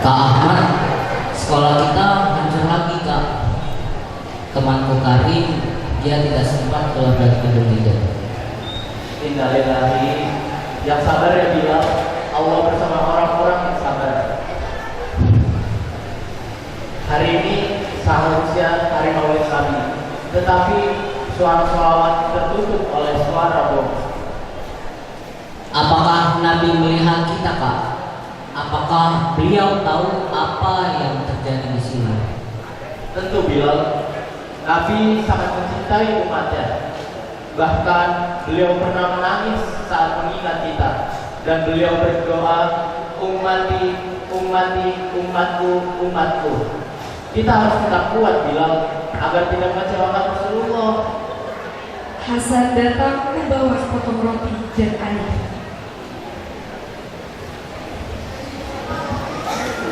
Kak Ahmad, sekolah kita hancur lagi Kak. Temanku Karim, dia tidak sempat keluar dari gedung itu. Innalillahi, yang sabar ya Bilal. Allah bersama orang-orang yang sabar. Hari ini seharusnya hari Maulid kami, tetapi suara sholawat tertutup oleh suara bom. Apakah Nabi melihat kita Kak? Apakah beliau tahu apa yang terjadi di sini? Tentu Bilal, Nabi sangat mencintai umatnya. Bahkan beliau pernah menangis saat mengingat kita, dan beliau berdoa, ummati, ummati, umatku, umatku. Kita harus tetap kuat Bilal, agar tidak mengecewakan Rasulullah. Hasan datang membawa sepotong roti dan air.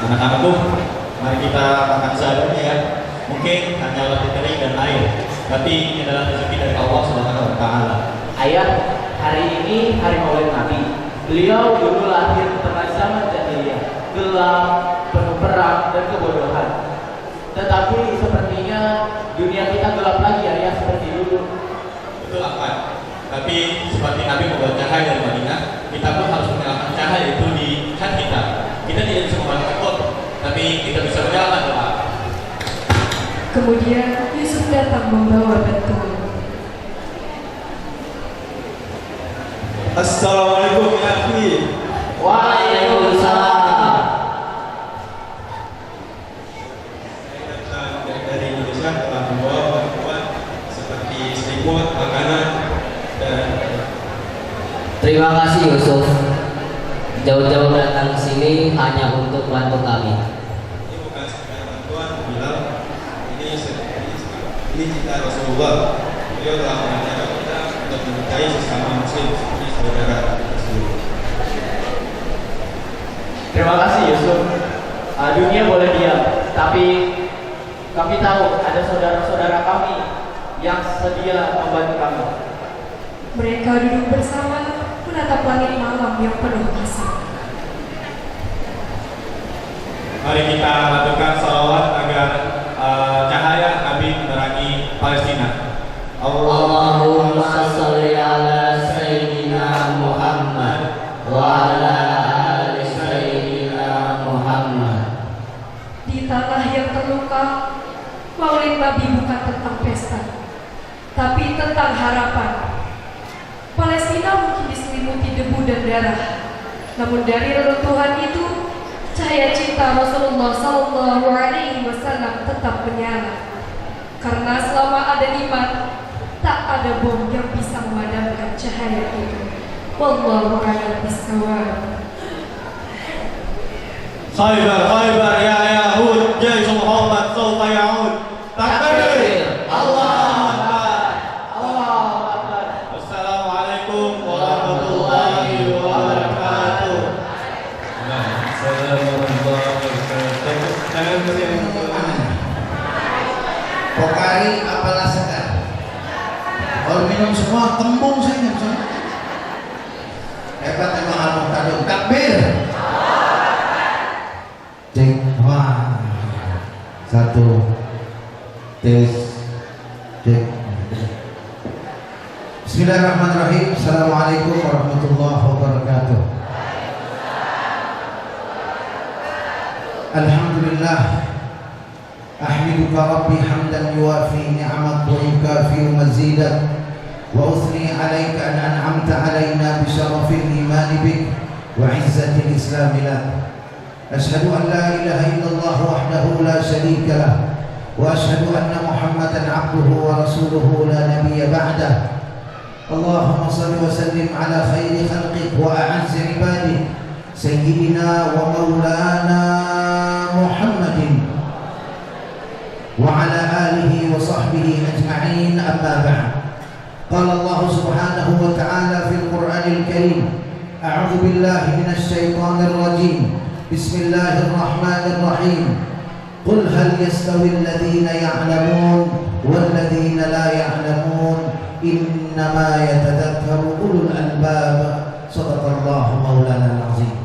Anak-anakku, mari kita makan seadanya ya. Mungkin hanya roti kering dan air, tapi ini adalah rezeki dari Allah Subhanahu wa Ta'ala. Ayah, hari ini hari Maulid Nabi. Beliau dulu lahir di tengah zaman jahiliyah, gelap, penuh perang dan kebodohan. Tetapi sepertinya dunia kita gelap lagi ayah seperti dulu. Betul Ahmad. Tapi seperti Nabi membawa cahaya dari Madinah, kita pun harus menyalakan cahaya itu di hati kita. Kita tidak bisa membantu takut, tapi kita bisa menyalakan doa. Kemudian Yusuf datang membawa bantuan. Assalamualaikum ya akhi. Waalaikumsalam. Saya datang dari Indonesia telah membawa bantuan seperti selimut, makanan, dan Terima kasih Yusuf. Jauh-jauh datang ke sini hanya untuk bantu kami. ini bukan sekedar bantuan Bilal. Ini cinta Rasulullah. Beliau telah mengajarkan kita untuk mencintai sesama muslim seperti saudara tersebut. Terima kasih Yusuf. Dunia boleh diam, tapi kami tahu ada saudara-saudara kami yang sedia membantu kami. Mereka duduk bersama menatap langit malam yang penuh asap. Mari kita lakukan salawat agar cahaya Nabi menerangi Palestina. Allahumma sholli ala Sayyidina Muhammad wa ala ali Sayyidina Muhammad. Di tanah yang terluka, Maulid Nabi bukan tentang pesta, tapi tentang harapan. Palestina mungkin diselimuti debu dan darah, namun dari reruntuhan itu, cahaya cinta Rasulullah SAW tetap menyala. Karena selama ada iman, tak ada bom yang bisa memadamkan cahaya itu. Wallahu a'lam bishawab. Khaybar, Khaybar ya Yahud, Jaish Muhammad sawfa ya'ud. Takbir! Allahu Akbar! Allahu Akbar. Wassalamualaikum warahmatullahi wabarakatuh. Pokari apalah segar. Kalau minum semua kembung saya nggak bisa. Hebat emang Al-Muqtadir. Takbir. Cek. Wah. Satu. Tes. Cek. Bismillahirrahmanirrahim. Assalamualaikum warahmatullahi wabarakatuh. Alhamdulillah. أحمدك ربي حمدا يوافي نعمك ويكافئ مزيدك وأثني عليك أن أنعمت علينا بشرف الإيمان بك وعزة الإسلام لك. أشهد أن لا إله إلا الله وحده لا شريك له وأشهد أن محمدا عبده ورسوله لا نبي بعده. اللهم صل وسلم على خير خلقك وأعز عبادك سيدنا ومولانا محمد وعلى آله وصحبه أجمعين. أما بعد، قال الله سبحانه وتعالى في القرآن الكريم: أعوذ بالله من الشيطان الرجيم، بسم الله الرحمن الرحيم. قل هل يستوي الذين يعلمون والذين لا يعلمون إنما يتذكر أولو الألباب. صدق الله مولانا العظيم.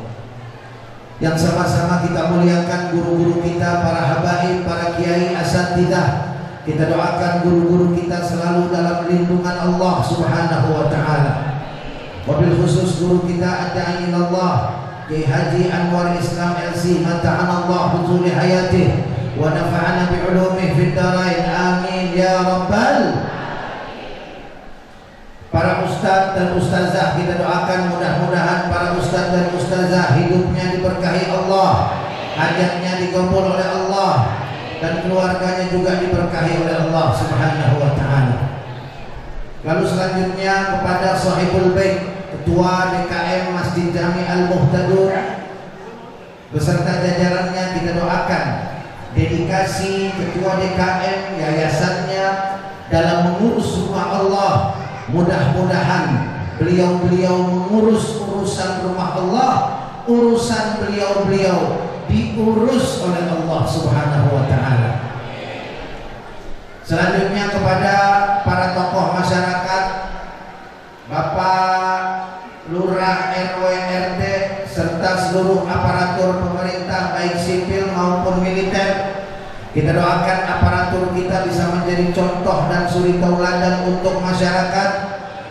yang sama-sama kita muliakan guru-guru kita, para habaib, para kiai, asatidzah. Kita doakan guru-guru kita selalu dalam lindungan Allah Subhanahu wa taala. Wabil khusus guru kita ad-da'i ilallah Kiai Haji Anwar Islam LC, mata'ana Allah huzuli hayatih wa nafa'ana bi'ulumih fid darain, amin ya rabbal. Para ustaz dan ustazah kita doakan mudah-mudahan para ustaz dan ustazah hidupnya diberkahi Allah, hajatnya dikabul oleh Allah, dan keluarganya juga diberkahi oleh Allah Subhanahu wa taala. Lalu selanjutnya kepada sahibul bait, Ketua DKM Masjid Jami Al-Muhtadun beserta jajarannya kita doakan dedikasi Ketua DKM yayasannya dalam mengurus rumah Allah. Mudah-mudahan beliau-beliau mengurus urusan rumah Allah, urusan beliau-beliau diurus oleh Allah Subhanahu wa taala. Selanjutnya kepada para tokoh masyarakat, Bapak Lurah, RW, RT serta seluruh aparatur pemerintah baik sipil maupun militer. Kita doakan aparatur kita bisa menjadi contoh dan suri tauladan untuk masyarakat,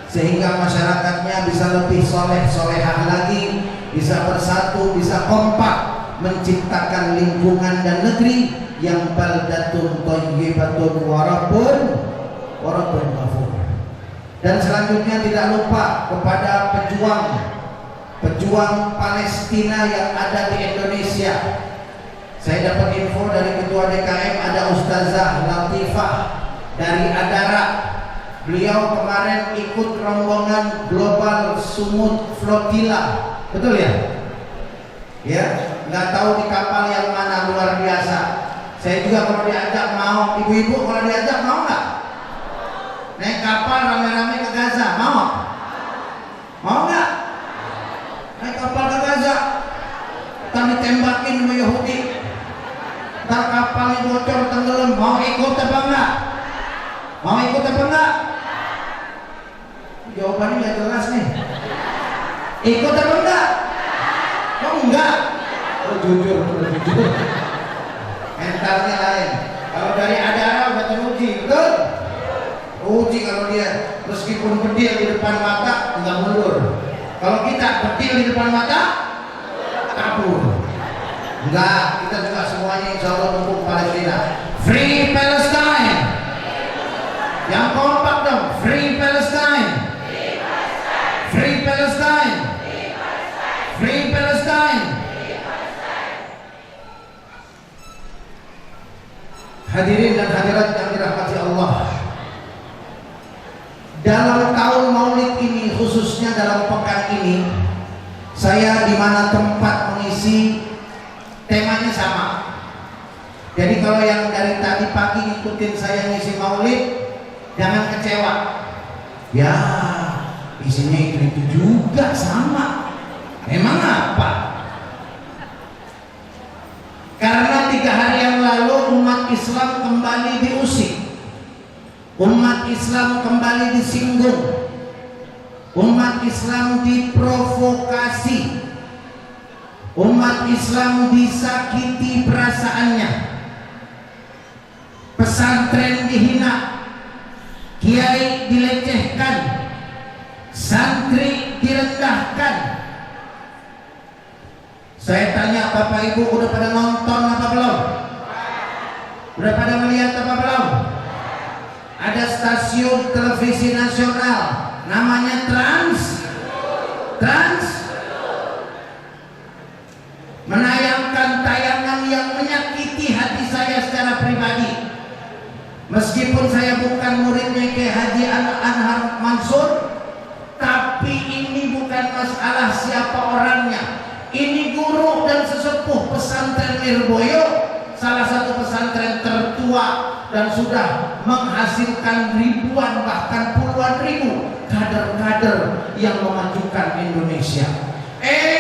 sehingga masyarakatnya bisa lebih soleh-solehah lagi, bisa bersatu, bisa kompak menciptakan lingkungan dan negeri yang baldatun thayyibatun wa rabbun ghafur. Dan selanjutnya tidak lupa kepada pejuang Palestina yang ada di Indonesia. Saya dapat info dari Ketua DKM ada Ustazah Latifah dari Adara. Beliau kemarin ikut rombongan Global Sumut Flotilla, betul ya? Ya, nggak tahu di kapal yang mana, luar biasa. Saya juga kalau diajak mau, ibu-ibu kalau diajak mau nggak? Naik kapal rame-rame ke Gaza, mau? Mau nggak? Naik kapal ke Gaza, ntar ditembakin sama Yahudi, ntar kapalnya bocor tenggelam, mau ikut apa enggak? Mau ikut apa enggak? Jawabannya nggak jelas nih. Ikut apa enggak? Oh enggak? Oh jujur. Mentalnya lain. Kalau dari Adara udah teruji, betul? Uji kalau dia meskipun bedil di depan mata enggak mundur. Kalau kita bedil di depan mata kabur. Enggak, kita juga semuanya insya Allah dukung Palestina. Free Palestine. Yang kompak dong, Free Palestine. Free Palestine. Free Palestine. Hadirin dan hadirat yang dirahmati Allah, dalam tahun Maulid ini, khususnya dalam pekan ini, saya di mana tempat mengisi temanya sama. Jadi kalau yang dari tadi pagi ngikutin saya ngisi Maulid, jangan kecewa. Ya, isinya itu juga sama. Memang apa? Karena 3 hari yang lalu umat Islam kembali diusik, umat Islam kembali disinggung, umat Islam diprovokasi, umat Islam disakiti perasaannya, pesantren dihina, kiai dilecehkan, santri direndahkan. Saya tanya Bapak Ibu, udah pada nonton apa belum? Udah pada melihat apa belum? Ada stasiun televisi nasional namanya Trans menayangkan tayangan yang menyakiti hati saya secara pribadi. Meskipun saya bukan muridnya Kiai Haji Anhar Mansur, tapi ini bukan masalah siapa orangnya. Ini guru dan sesepuh pesantren Lirboyo, salah satu pesantren tertua dan sudah menghasilkan ribuan bahkan puluhan ribu kader-kader yang memajukan Indonesia.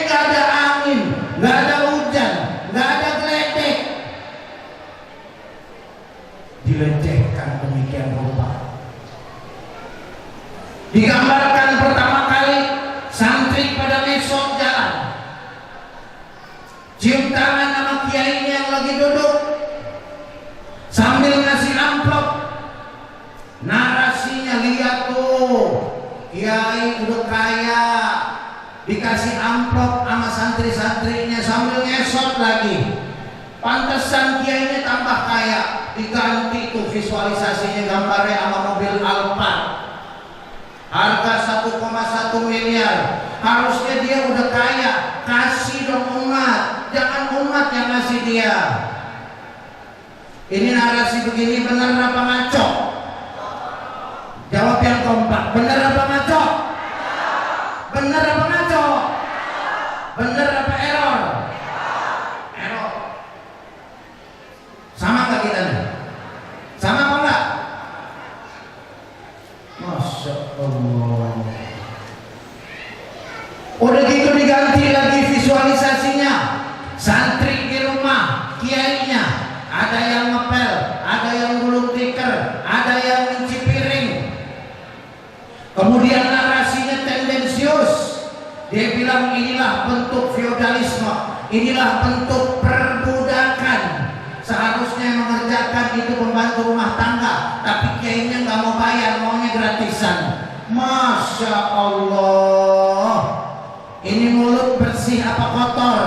Gak ada angin, gak ada hujan, gak ada geledek, dilecehkan demikian rupa. Digambarkan pertama kali santri pada mesot jalan, cium tangan sama kiainya yang lagi duduk, sambil ngasih amplop. Narasinya, lihat tuh, kiai udah kaya, dikasih amplop sama santri-santrinya sambil ngesot lagi. Pantesan kiainya tambah kaya, diganti tuh visualisasinya gambarnya sama mobil Alphard, harga 1,1 miliar. Harusnya dia udah kaya, kasih dong umat, jangan umat yang ngasih dia. Ini narasi begini benar apa ngaco? Jawab yang kompak, benar apa ngaco? Benar apa ngaco? Benar apa error? Error. Sama gak kita nih? Sama apa enggak? Masya Allah. Udah gitu diganti lagi visualisasinya. Santri di rumah, kiainya, ada yang ngepel, ada yang gulung tikar, ada yang nyuci piring. Kemudian narasinya tendensius. Dia bilang inilah bentuk feodalisme, inilah bentuk perbudakan. Seharusnya yang mengerjakan itu pembantu rumah tangga, tapi kiainya nggak mau bayar, maunya gratisan. Masya Allah. Ini mulut bersih apa kotor?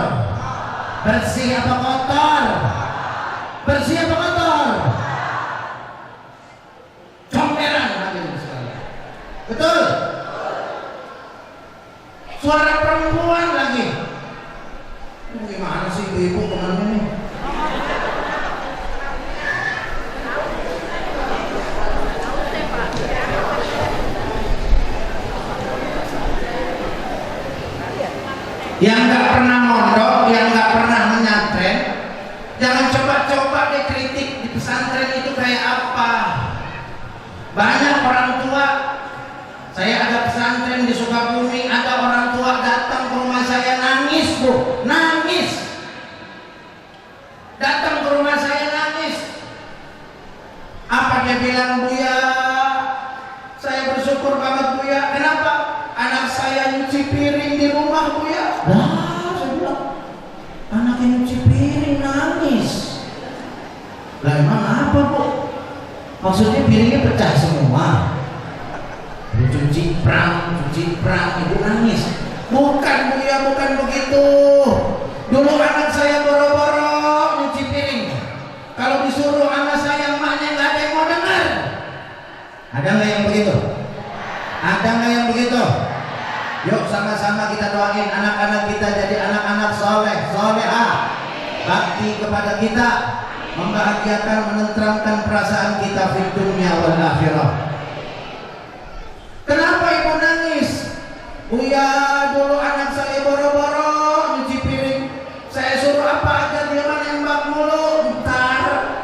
Bersih apa kotor? Bersih apa kotor? Comberan hadirin sekalian. Betul? Suara perempuan lagi. Gimana sih ibu kemana nih? Yang nggak pernah mondok, yang nggak pernah menyantren, jangan coba-coba deh kritik di pesantren itu kayak apa. Banyak orang tua, saya ada pesantren di Sukabumi, ada orang tua datang ke rumah saya nangis, bu, nangis. Datang ke rumah saya nangis. Apa dia bilang, Buya? Saya bersyukur banget, Buya. Kenapa? Anak saya nyuci piring di rumah, Buya. Lah, saya bilang, anak yang nyuci piring nangis. Lah emang apa, Bu? Maksudnya piringnya pecah semua. Cuci prang, ibu nangis. Bukan, Buya, bukan begitu. Dulu anak saya boro-boro nyuci piring. Kalau disuruh anak saya, emaknya nggak ada yang mau dengar. Ada nggak yang begitu? Ada nggak yang begitu? Yuk sama-sama kita doain anak-anak kita jadi anak-anak soleh, solehah, bakti kepada kita, membahagiakan, menenteramkan perasaan kita di dunia wal akhirah. Kenapa ibu nangis? Buya, dulu anak saya boro-boro nyuci piring, saya suruh apa aja dia nembak mulu, tar,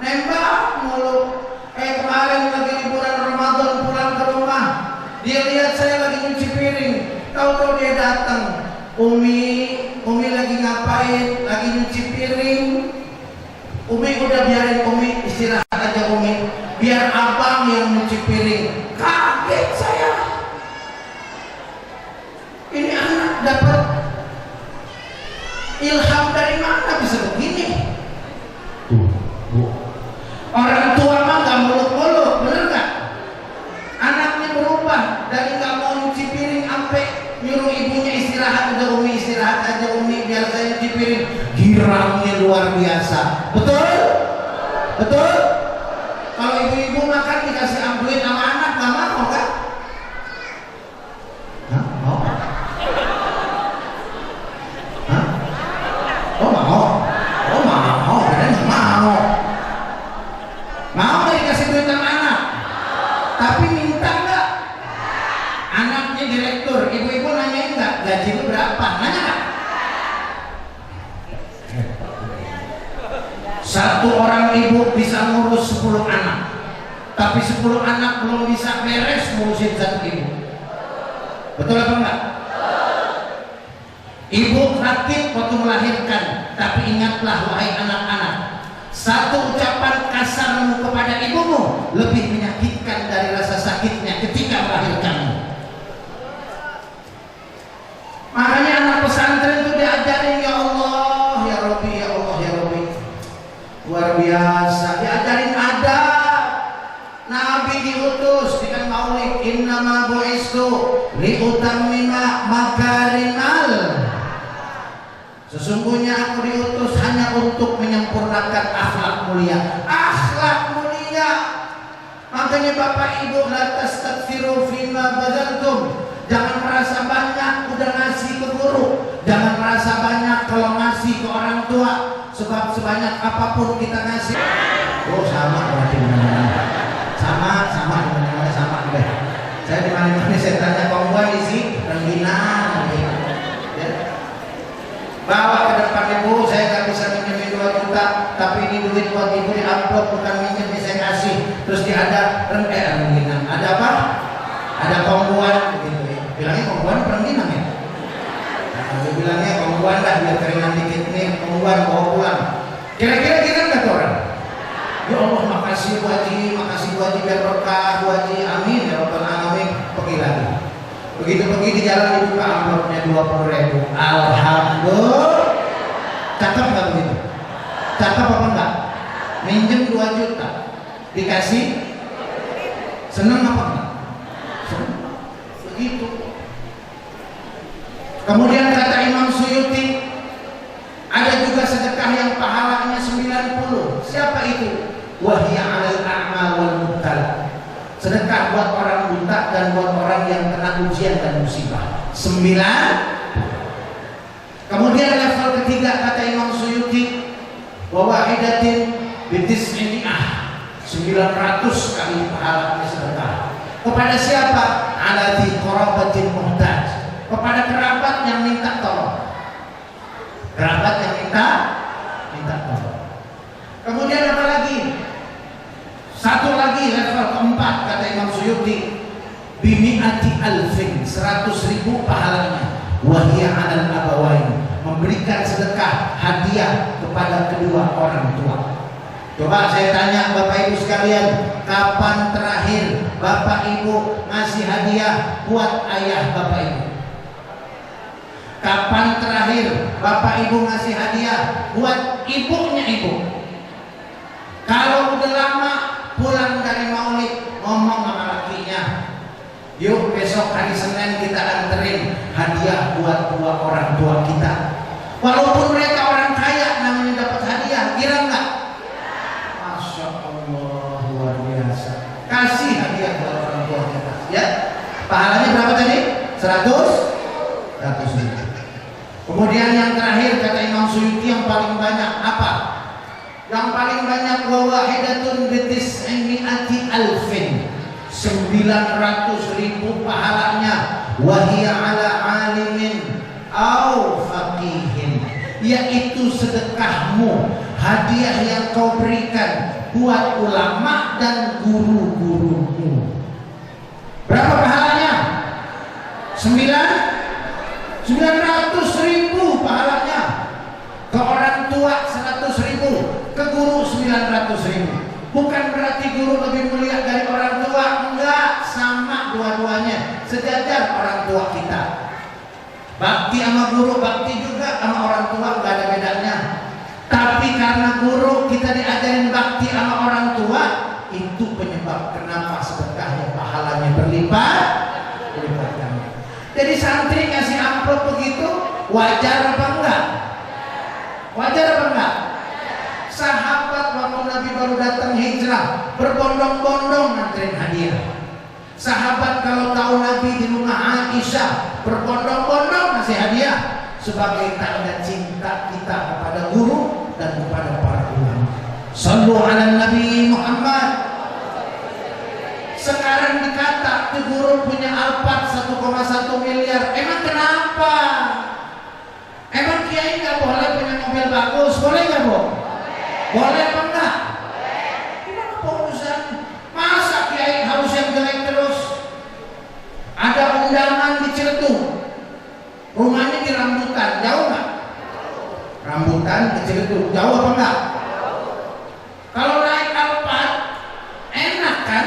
nembak mulu. Kemarin lagi liburan Ramadan pulang ke rumah, dia lihat saya lagi nyuci piring, tahu-tahu dia datang. Umi lagi ngapain? Lagi nyuci piring. Umi udah biarin Umi istirahat aja Umi, biar abang yang nyuci piring. Kaget saya. Ini anak dapat ilham dari mana bisa begini? Orang tua mah gak muluk-muluk, bener gak? Anaknya berubah dari gak mau nyuci piring sampai nyuruh ibunya istirahat, udah Umi istirahat aja Umi, biar saya nyuci piring. Girangnya luar biasa. Betul? Betul? Kalau ibu-ibu makan dikasih ambuin sama anak, gak mau kan? Hah? Mau? Hah? Oh mau? Oh mau, keren mau. Mau nggak dikasih duit sama anak? Tapi minta nggak? Anaknya direktur, ibu-ibu nanyain nggak? Gaji lu berapa? Nanya nggak? Satu orang ibu bisa ngurus 10 anak, tapi 10 anak belum bisa beres ngurusin satu ibu. Betul apa enggak? Ibu sakit waktu melahirkan, tapi ingatlah wahai anak-anak, satu ucapan kasarmu kepada ibumu lebih menyakitkan dari rasa sakitnya ketika melahirkanmu. Makanya innama bu'istu liutammima makarimal. Sesungguhnya aku diutus hanya untuk menyempurnakan akhlak mulia. Akhlak mulia. Makanya Bapak Ibu, la tastaghfiru fima badzaltum. Jangan merasa banyak udah ngasih ke guru. Jangan merasa banyak kalau ngasih ke orang tua. Sebab sebanyak apapun kita ngasih. Oh sama berarti mana-mana. Sama mana-mana sama deh. Saya di mana-mana saya tanya kongguan isi rengginang. Ya. Bawa ke depan ibu, saya nggak bisa minjemin 2 juta, tapi ini duit buat ibu di amplop, bukan minjem, saya kasih. Terus dia ada rengginang. Ada apa? Ada kongguan gitu ya. Bilangnya kongguan rengginang ya. Nah, dia bilangnya kongguan dah biar keringan dikit nih, kongguan bawa pulang. Kira-kira kita nggak tuh orang? Ya Allah, makasih Bu Haji, makasih Bu Haji, biar berkah Bu Haji, amin ya rabbal alamin. Pergi lagi. Begitu pergi di jalan dibuka amplopnya 20.000. Alhamdulillah. Cakep nggak begitu? Cakep apa enggak? Minjem 2 juta, dikasih, seneng apa enggak? Seneng. Begitu. Kemudian kata Imam Suyuti, ada juga sedekah yang pahalanya 90. Siapa itu? Wahya 'alal a'ma wal mubtala. Sedekah buat orang buta dan buat orang yang kena ujian dan musibah. 9. Kemudian level ketiga kata Imam Suyuti, wa wahidatin bitis'ini'ah. 900 kali pahalanya sedekah. Kepada siapa? Ala dzi qarabatin muhtaj. Kepada kerabat yang minta tolong. Kerabat yang minta tolong. Kemudian apa lagi? Satu lagi level keempat kata Imam Suyuti, bimi'ati alfin, 100.000 pahalanya. Wahia 'alal abawain, memberikan sedekah hadiah kepada kedua orang tua. Coba saya tanya Bapak Ibu sekalian, kapan terakhir Bapak Ibu ngasih hadiah buat ayah Bapak Ibu? Kapan terakhir Bapak Ibu ngasih hadiah buat ibunya ibu? Kalau udah lama pulang dari maulid, ngomong sama lakinya, yuk besok hari Senin kita anterin hadiah buat 2 orang tua kita. Walaupun mereka orang kaya, namanya dapat hadiah, kira nggak? Masya Allah, luar biasa. Kasih hadiah buat orang tua kita, ya. Pahalanya berapa tadi? 100.000. Kemudian yang terakhir kata Imam Suyuti yang paling banyak apa? Yang paling banyak wa wahidatun bitis'imi'ati alfin, 900.000 pahalanya. Wahia 'ala alimin au faqihin, yaitu sedekahmu, hadiah yang kau berikan buat ulama dan guru-gurumu. Berapa pahalanya? 900.000 pahalanya. Ke orang tua 100.000, ke guru 900.000. Bukan berarti guru lebih mulia dari orang tua, enggak, sama dua-duanya, sejajar orang tua kita. Bakti sama guru, bakti juga sama orang tua, enggak ada bedanya. Tapi karena guru kita diajarin bakti sama orang tua, itu penyebab kenapa sedekahnya pahalanya berlipat ganda. Jadi santri ngasih amplop begitu, wajar apa enggak? Wajar apa enggak? Sahabat waktu Nabi baru datang hijrah, berbondong-bondong nganterin hadiah. Sahabat kalau tahu Nabi di rumah Aisyah, berbondong-bondong ngasih hadiah sebagai tanda cinta kita kepada guru dan kepada para ulama. Sallu ala Nabi Muhammad. Sekarang dikata tuh guru punya Alphard 1,1 miliar. Emang kenapa? Emang kiai nggak boleh punya mobil bagus? Boleh nggak, Bu? Boleh apa enggak? Kenapa urusan? Masa kiai harus yang jelek terus? Ada undangan di Ciletuh, rumahnya di Rambutan, jauh nggak? Rambutan ke Ciletuh, jauh apa enggak? Kalau naik Alphard enak kan?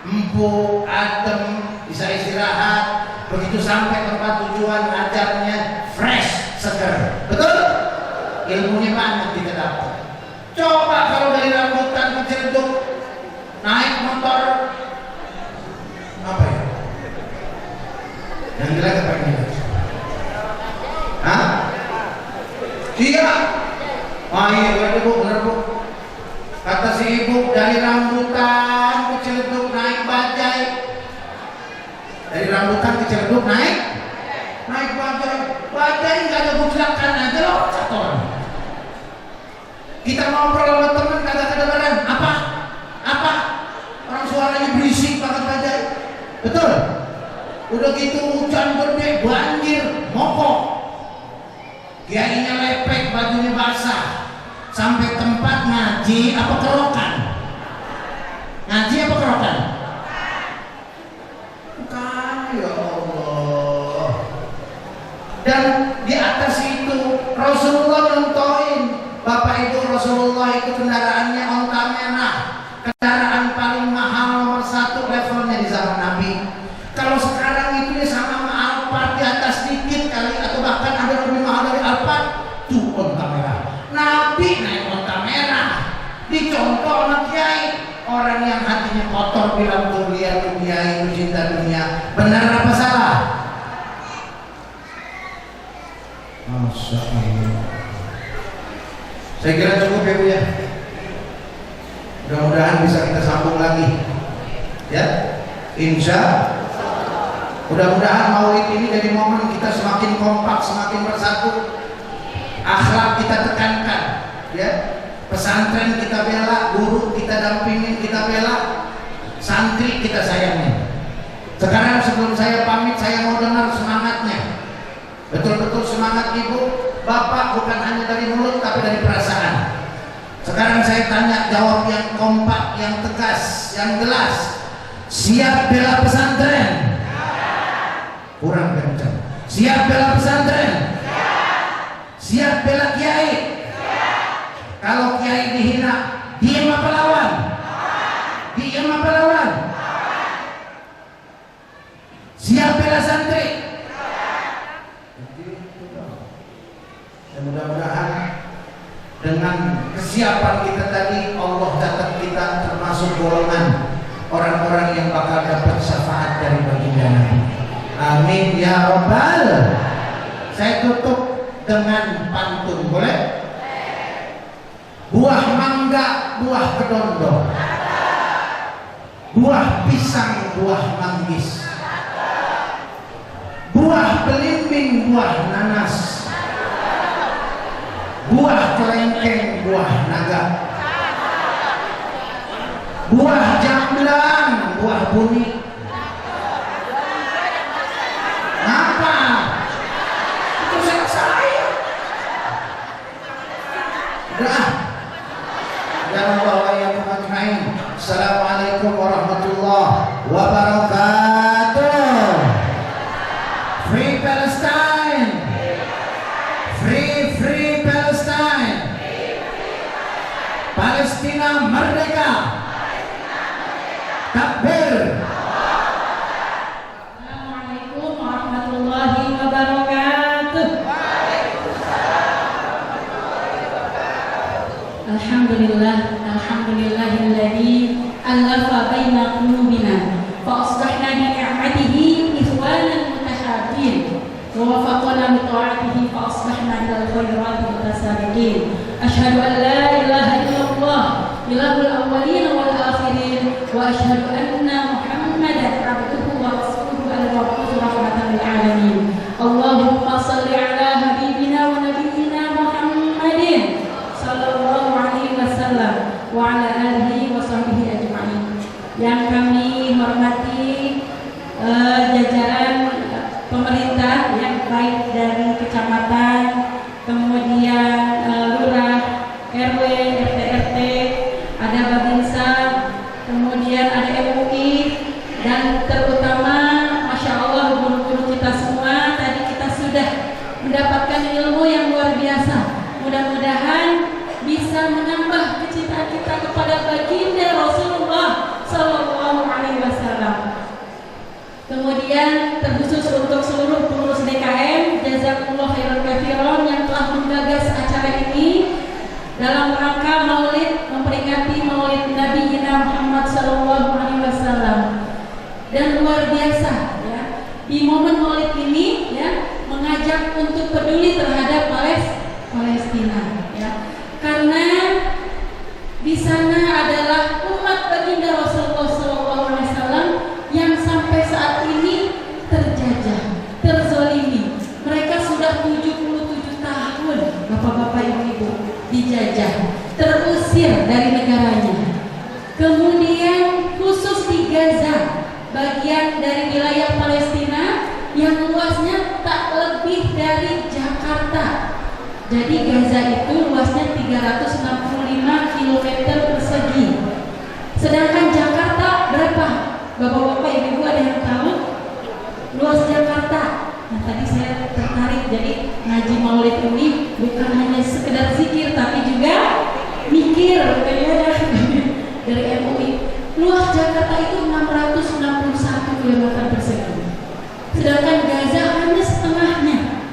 Empuk, adem, bisa istirahat. Begitu sampai tempat tujuan ngajarnya fresh, seger. Betul? Ilmunya banyak kita dapat. Coba kalau dari Rambutan ke Ciledug naik motor Hah? Iya. Oh iya, bener bu. Kata si ibu, dari rambutan ke Ciledug naik bajai. Dari rambutan ke Ciledug naik bajai. Bajai nggak ada buclakan aja loh, cator. Kita ngobrol sama teman kagak kedengeran. Apa? Orang suaranya berisik banget bajai. Betul? Udah gitu hujan gede, banjir, mokok. Kiainya lepek, bajunya basah. Sampai tempat ngaji apa kerokan? Ngaji apa kerokan? Bukan, ya Allah. Dan di atas itu Rasulullah nontoin. Bapak Ibu, Rasulullah itu kendaraannya onta merah. Kendaraan paling mahal nomor 1 levelnya di zaman Nabi. Kalau sekarang itu dia sama Alphard di atas dikit kali, atau bahkan ada lebih mahal dari Alphard. Tuh onta merah. Nabi naik onta merah. Dicontoh sama kiai. Orang yang hatinya kotor bilang tuh dia tuh kiai itu cinta dunia. Benar apa salah? Masya Allah. Saya kira cukup ya Bu ya. Mudah-mudahan bisa kita sambung lagi. Ya, insya. Mudah-mudahan maulid ini jadi momen kita semakin kompak, semakin bersatu. Akhlak kita tekankan, ya. Pesantren kita bela, guru kita dampingin, kita bela, santri kita sayangin. Sekarang sebelum saya pamit, saya mau dengar semangatnya. Betul-betul semangat Ibu, Bapak bukan hanya dari mulut tapi dari perasaan. Sekarang saya tanya, jawab yang kompak, yang tegas, yang jelas. Siap bela pesantren? Kurang kencang. Siap bela pesantren? Siap bela kiai? Kalau kiai dihina, diem apa lawan? Diem apa lawan? Siap bela santri? Dan mudah-mudahan dengan kesiapan kita tadi, Allah catat kita termasuk golongan orang-orang yang bakal dapat syafaat dari baginda Nabi. Amin ya Rabbal. Saya tutup dengan pantun, boleh? Buah mangga, buah kedondong, buah pisang, buah manggis, buah belimbing, buah nanas, buah kelengkeng, buah naga, buah jamblang, buah buni. Apa? Itu saya. Udah. Jangan bawa yang ajmain. Assalamualaikum warahmatullahi wabarakatuh. Free Palestine. Free Palestine. Palestina merdeka. Takbir. Assalamualaikum warahmatullahi wabarakatuh. Alhamdulillahilladzi alafa baina qulubina fa asbahna bi ni'matihi ikhwanan mutahabbin wa wafaqana bi ta'atihi fa asbahna ilal khairati mutasabiqin. Asyhadu an la ilaha illallah ilahul awwalin wal akhirin wa asyhadu anna Muhammadan abduhu wa rasuluhu al-mab'uts rahmatan lil alamin. Allahumma shalli ala habibina wa nabiyyina Muhammadin sallallahu alaihi wasallam wa ala alihi wa sahbihi ajma'in. Yang kami hormati jajaran pemerintah yang baik dari kecamatan, kemudian lurah, RW, RT, ada Babinsa, kemudian ada MUI, dan terutama Masya Allah guru-guru kita semua. Tadi kita sudah mendapatkan ilmu yang luar biasa. Mudah-mudahan bisa menambah kecintaan kita kepada baginda Rasulullah Sallallahu Alaihi Wasallam. Kemudian terkhusus untuk seluruh pengurus DKM, jazakumullah khairan katsiran yang telah menggagas acara ini dalam rangka Maulid, memperingati Maulid Nabi Muhammad Sallallahu Alaihi Wasallam. Dan luar biasa ya, di momen Maulid ini ya, mengajak untuk peduli terhadap Palestina, ya. Karena di sana adalah umat baginda Rasulullah SAW yang sampai saat ini terjajah, terzolimi. Mereka sudah 77 tahun, bapak-bapak, ibu-ibu, dijajah, terusir dari negaranya. Kemudian khusus di Gaza, bagian dari wilayah Palestina yang luasnya tak lebih dari Jakarta. Jadi Gaza itu luasnya 365 km persegi. Sedangkan Jakarta berapa? Bapak-bapak, ibu-ibu, ada yang tahu? Luas Jakarta. Nah, tadi saya tertarik, jadi ngaji maulid ini bukan hanya sekedar zikir tapi juga mikir, kayak dari MUI. Luas Jakarta itu 661 km persegi. Sedangkan Gaza hanya setengahnya.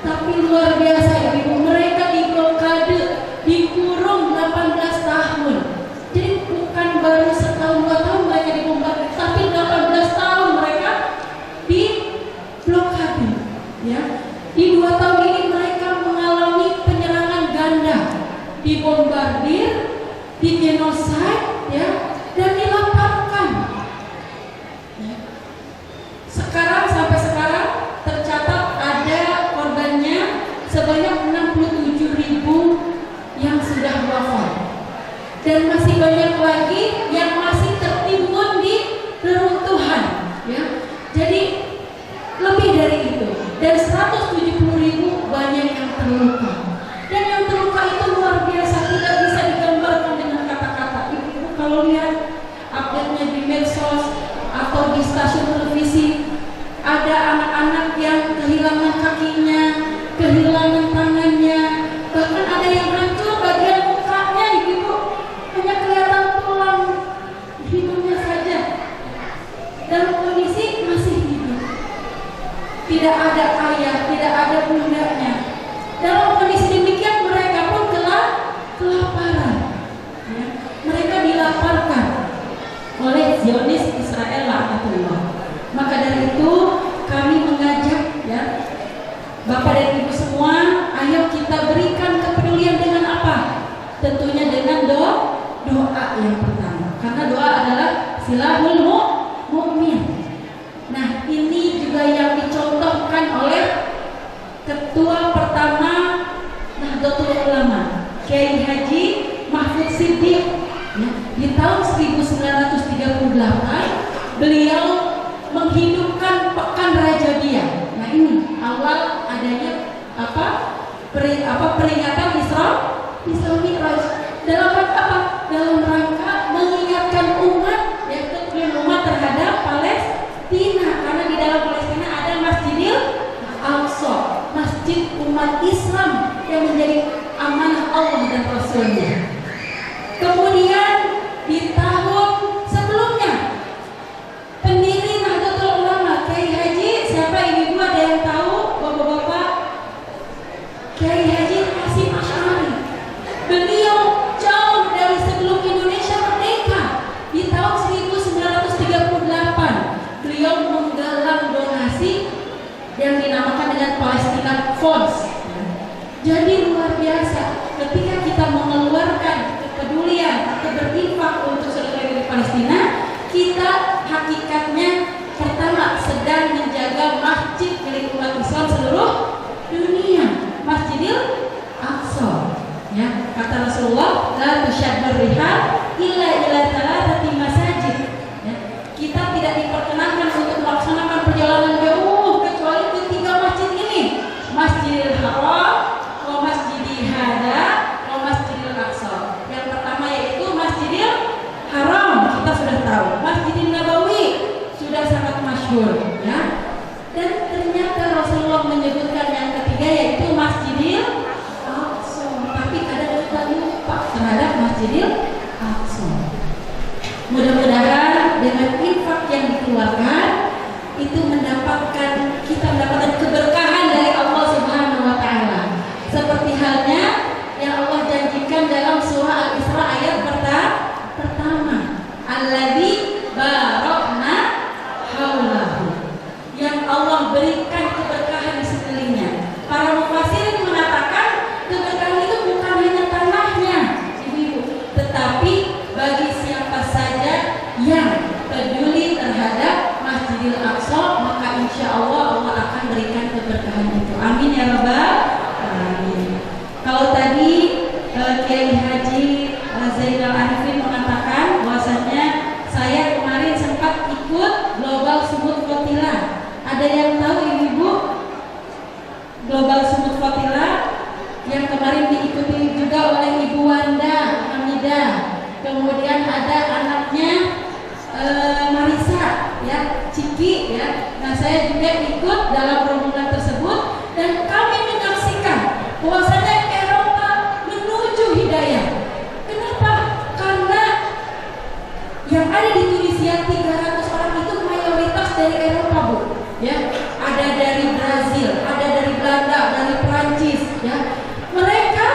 Tapi luar biasa, ibu, mereka diblokade, dikurung 18 tahun. Jadi bukan baru setahun 2 tahun mereka dibombardir, tapi 18 tahun mereka diblokade. Ya, di 2 tahun ini mereka mengalami penyerangan ganda, dibombardir, digenosid, ya, dan dilaporkan. Ya. Sampai sekarang tercatat ada korbannya sebanyak 67.000 yang sudah wafat, dan masih banyak lagi yang masih tertimbun di reruntuhan, ya. Jadi lebih dari itu, dan 170.000 banyak yang terluka, dan yang terluka itu luar biasa, tidak bisa digambarkan dengan kata-kata. Ibu kalau lihat update-nya di medsos atau di stasiun televisi, ada anak-anak yang kehilangan kakinya, kehilangan tangannya, bahkan ada yang hancur bagian mukanya, ibu, hanya kelihatan tulang hidungnya saja. Dalam kondisi masih hidup, tidak ada ayah, tidak ada bundanya. Dalam kondisi demikian mereka pun kelaparan, ya. Mereka dilaparkan oleh Zionis Israel laknatullah. Maka dari itu kami mengajak, ya, Bapak dan Ibu semua, ayo kita berikan kepedulian dengan apa? Tentunya dengan doa yang pertama, karena doa adalah silahul mu'min. Nah, ini juga yang dicontohkan oleh Ketua pertama Nahdlatul Ulama, Kiai Haji Mahfud Siddiq. Ya, di tahun 1938 beliau menghidupkan Pekan Rajabiyah. Nah, ini awal adanya peringatan Isra Mi'raj. Dalam rangka apa? Dalam rangka mengingatkan umat, yaitu umat terhadap Palestina, karena di dalam Palestina ada Masjidil Aqsa, masjid umat Islam yang menjadi amanah Allah dan Rasulnya. Kemudian di tahun sebelumnya pendiri Nahdlatul Ulama Kiai Haji, siapa ibu-ibu, ada yang tahu, bapak-bapak? Kiai Haji Hasyim Asy'ari. Beliau jauh dari sebelum Indonesia merdeka, di tahun 1938 beliau menggalang donasi yang dinamakan dengan Palestina Funds. Jadi luar biasa ketika kita mengeluarkan kepedulian atau berinfak untuk saudara di Palestina, kita hakikatnya pertama sedang menjaga masjid milik umat Islam seluruh dunia, Masjidil Aqsa. Ya, kata Rasulullah, la tusyaddur rihal illa ila thalathati masajid. Ya, kita tidak diperkenankan untuk melaksanakan perjalanan jauh kecuali ke 3 masjid ini, Masjidil Haram, wa Masjidil Hada, wa Masjidil Aqsa. Yang pertama yaitu Masjidil Haram, kita sudah tahu. Masjidil Nabawi sudah sangat masyhur, ya. Dan ternyata Rasulullah menyebutkan yang ketiga yaitu Masjidil Aqsa. Tapi kadang kita lupa terhadap Masjidil Aqsa. Mudah-mudahan dengan infak yang dikeluarkan itu kita mendapatkan keberkahan dari Allah Subhanahu wa taala. Seperti halnya yang Allah janjikan dalam surah Al-Isra ayat pertama, alladzi barakna haulahu, yang Allah berikan keberkahan di sekelilingnya. Para Global Sumut Fatilah yang kemarin diikuti juga oleh Ibu Wanda Hamidah. Kemudian ada anaknya Marisa ya, Ciki ya. Nah, saya juga ikut dalam rombongan tersebut dan kami menyaksikan bahwasanya Eropa menuju hidayah. Kenapa? Karena yang ada di Tunisia 300 orang itu mayoritas dari Eropa, Bu. Ya, ada dari Brazil, ada dari Belanda, dari Prancis ya. Mereka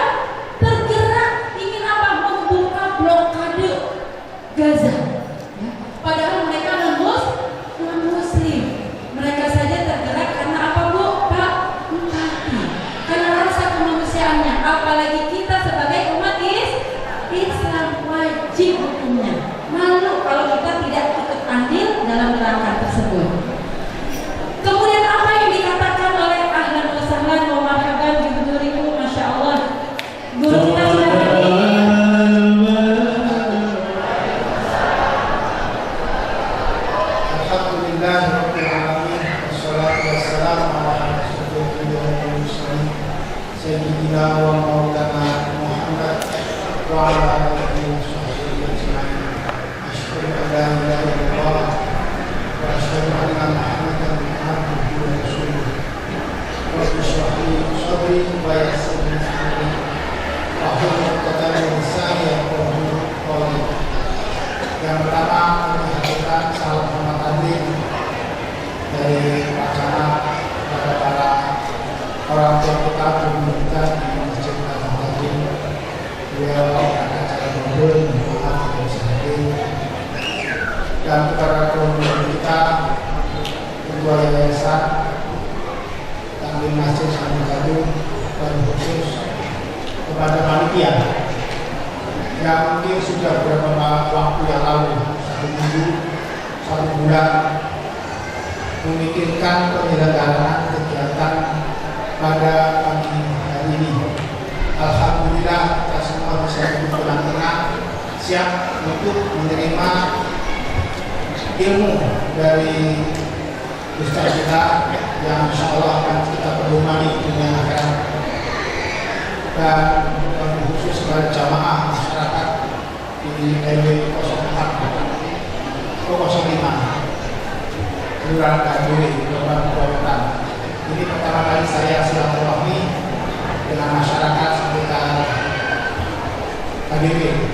tergerak ingin apa? Membuka blokade Gaza. Ya. Padahal mereka non-muslim. Mereka saja tergerak karena apa, Bu? Pak, empati. Karena rasa kemanusiaannya. Apalagi kita sebagai umat Islam wajib hukumnya. Malu kalau kita tidak ikut andil dalam gerakan tersebut. Kemudian apa yang dikatakan oleh ahlan wa sahlan wa marhaban bi hudurikum, masya Allah. Guru kita sudah hadir. Alhamdulillahirabbil alamin wassalatu wassalamu ala rasulillah sayyidina wa maulana Muhammad wa ala alihi wa sahbihi ajma'in. Asyhadu an la ilaha illallah wa asyhadu anna Muhammadan abduhu wa rasuluh. Rabbi shrah li sadri wa yassir li amri wahlul 'uqdatam min lisani yafqahu qawli. Yang pertama, kami haturkan salam hormat hadir dari acara kepada para orang tua kita, guru kita di Masjid Al-Fatih. Beliau akan acara mundur, maaf tidak bisa hadir. Dan kepada guru kita, ketua yayasan, Taklim Masjid Sami Gadung, dan khusus kepada panitia yang mungkin sudah beberapa waktu yang lalu, 1 minggu, 1 bulan, memikirkan penyelenggaraan kegiatan pada pagi hari ini. Alhamdulillah kita semua bisa duduk dengan tenang, siap untuk menerima ilmu dari Ustaz kita yang insya Allah akan kita pedomani dunia akhirat. Dan khusus kepada jamaah masyarakat di RW 04 05 Kelurahan Kanduri, Kabupaten Purwakarta. Ini pertama kali saya silaturahmi dengan masyarakat sekitar KDW.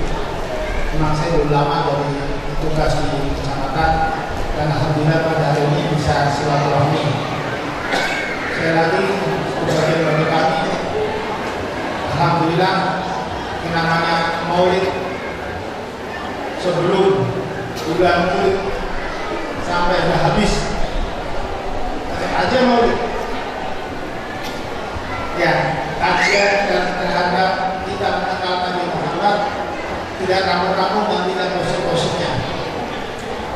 Memang saya belum lama dari tugas di kecamatan dan alhamdulillah pada hari ini bisa silaturahmi. Sekali lagi sebagai bagi kami, alhamdulillah yang namanya Maulid sebelum bulan Maulid sampai sudah habis aja Maulid ya, kajian dan terhadap kita mengenal Nabi Muhammad tidak ramu-ramu dan tidak gosip-gosipnya,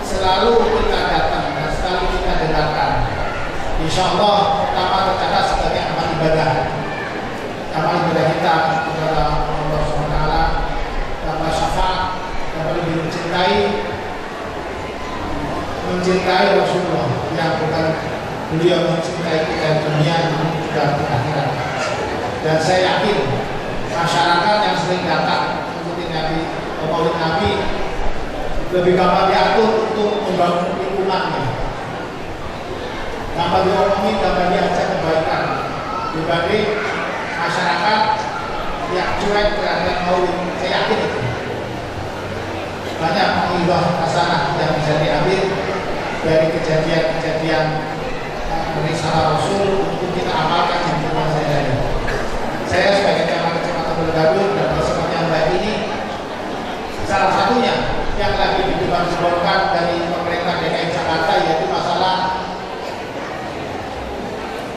selalu kita datang dan selalu kita dengarkan. Insya Allah pertama tercatat sebagai amal ibadah kita kepada Allah SWT, dapat syafaat, dapat lebih mencintai Rasulullah yang bukan beliau mencintai kita di dunia namun juga di akhirat. Dan saya yakin masyarakat yang sering datang mengikuti Nabi, Maulid Nabi lebih gampang diatur untuk membangun lingkungannya, gampang diomongi, gampang diajak kebaikan dibanding masyarakat yang cuek terhadap Maulid. Saya yakin itu banyak menghibah hasanah yang bisa diambil dari kejadian-kejadian risalah Rasul untuk kita amalkan di rumah saya. Saya sebagai camat kecamatan Bergadung dan bersama yang baik ini, salah satunya yang lagi didepan-depankan dari pemerintah DKI Jakarta yaitu masalah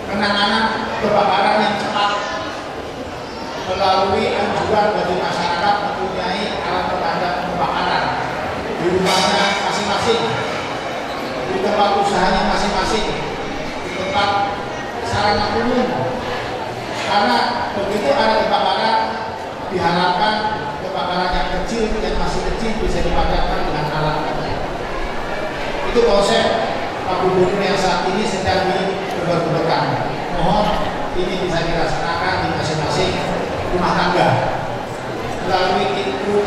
penanganan kebakaran yang cepat melalui anjuran bagi masyarakat mempunyai alat pemadam kebakaran di rumahnya masing-masing, di tempat usahanya masing-masing, di tempat sarana umum. Karena begitu ada kebakaran, diharapkan kebakaran yang kecil, yang masih kecil bisa dipadamkan dengan alat. Itu konsep Pak Gubernur yang saat ini sedang diberlakukan. Mohon ini bisa dilaksanakan di masing-masing rumah tangga melalui Inpru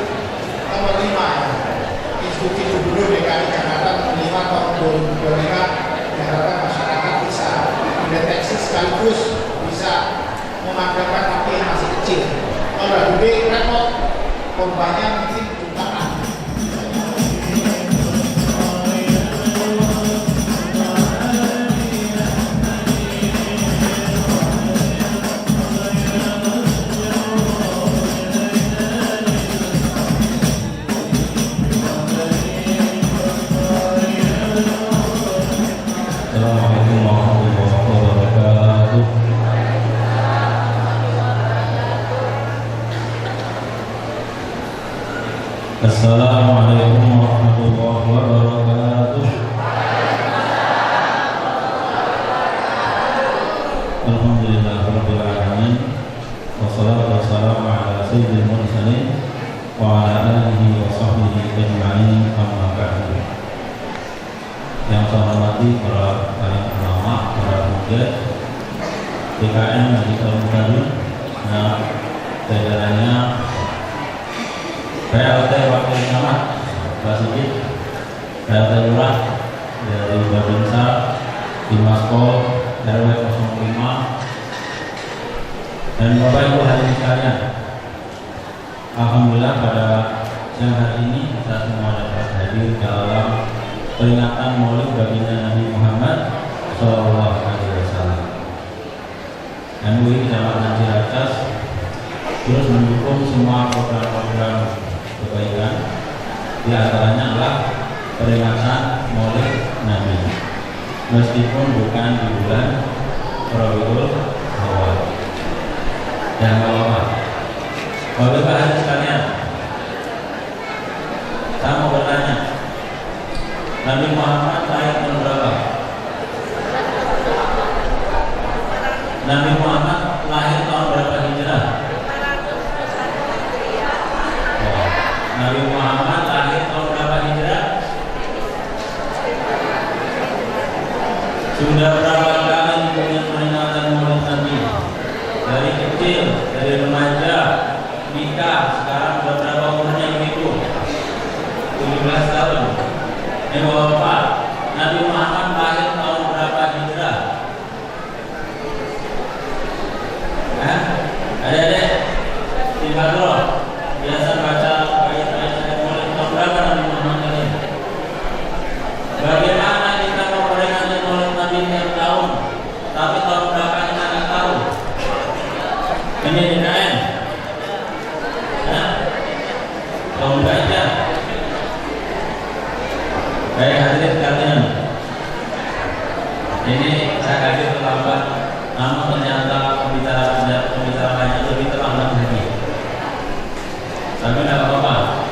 nomor 5 Instruksi Gubernur DKI Jakarta nomor 5 tahun 2025 diharapkan masyarakat bisa mendeteksi sekaligus bisa memadamkan api yang masih kecil. Kalau udah gede repot, korbannya mungkin jutaan. Assalamualaikum warahmatullahi wabarakatuh. Assalamualaikum warahmatullahi wabarakatuh. Alhamdulillahirabbil alamin. Wassalatu wassalamu ala sayyidil mursalin wa ala alihi wa sahbihi ajma'in. Amma ba'du. Yang saya hormati para paling ulama, para muda DKM di tahun baru, jajarannya PLT Wakil Camat Pak Sigit, PLT Lurah dari Babinsa, Dimaspol RW 05, dan Bapak Ibu hadirin sekalian. Alhamdulillah pada siang hari ini kita semua dapat hadir dalam peringatan Maulid baginda Nabi Muhammad SAW. MUI Kecamatan Ciracas terus mendukung semua program-program kebaikan, di antaranya adalah peringatan Maulid Nabi, meskipun bukan di bulan Rabiul Awal. Dan apa? Bapak hadirin sekalian, saya mau bertanya, Nabi Muhammad lahir tahun berapa? Nabi Muhammad lahir tahun berapa Hijrah? Nabi Muhammad lahir tahun berapa Hijrah? Sudah berapa kali punya peringatan Maulid Nabi? Dari kecil, dari remaja, nikah, sekarang sudah berapa umurnya begitu? 17 tahun. Bapak, Nabi Muhammad lahir tahun berapa Hijrah? Adik-adik, tinggal dulu. Biasa baca ayat-ayat Maulid tahun berapa Nabi Muhammad lahir? Bagaimana kita memperingati Maulid Nabi tiap tahun, tapi tahun berapa kita nggak tahu? Ini DKM, tahun berapa? Baik hadirin sekalian, ini saya hadir terlambat, namun ternyata pembicaraannya lebih terlambat lagi. Tapi tidak apa-apa.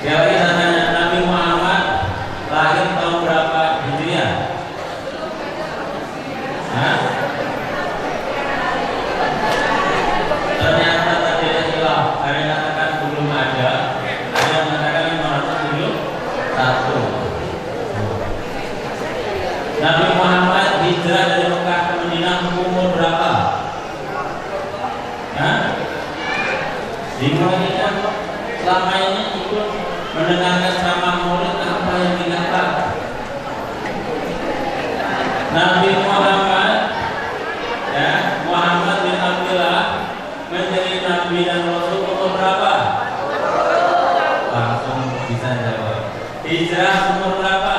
Sekali lagi saya tanya, Nabi Muhammad lahir tahun berapa Hijriah? Ternyata tadi ada hilaf. Ada yang mengatakan belum ada yang mengatakan 571. Nabi Muhammad hijrah dari Mekah ke Madinah umur berapa? Dimulainya selama ini ikut mendengarkan ceramah Maulid, apa yang didapat? Nabi Muhammad, Muhammad bin Abdullah menjadi Nabi dan Rasul umur berapa? Langsung bisa jawab. Hijrah umur berapa?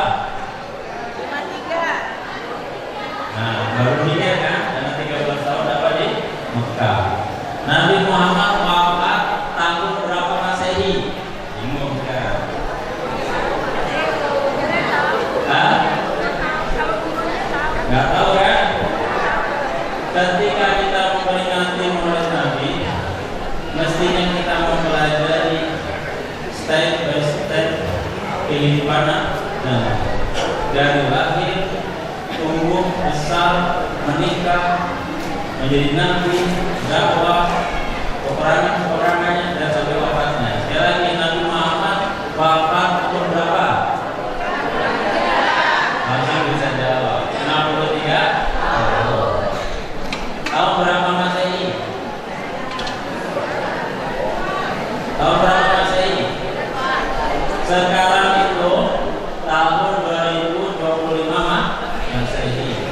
Baru nikah kan, karena 13 tahun dapat di Mekah. Nabi Muhammad wafat tahun berapa Masehi? Bingung kan? Nggak tahu kan? Ketika kita memperingati Maulid Nabi, mestinya kita mempelajari step by step kehidupan dari lahir, tumbuh, besar, menikah, menjadi nabi, dakwah, peperangannya dan sampai wafatnya. Sekali lagi, Nabi Muhammad wafat umur berapa? Langsung bisa jawab. 63. Tahun berapa Masehi? Tahun berapa Masehi? Sekarang itu tahun 2025 Masehi.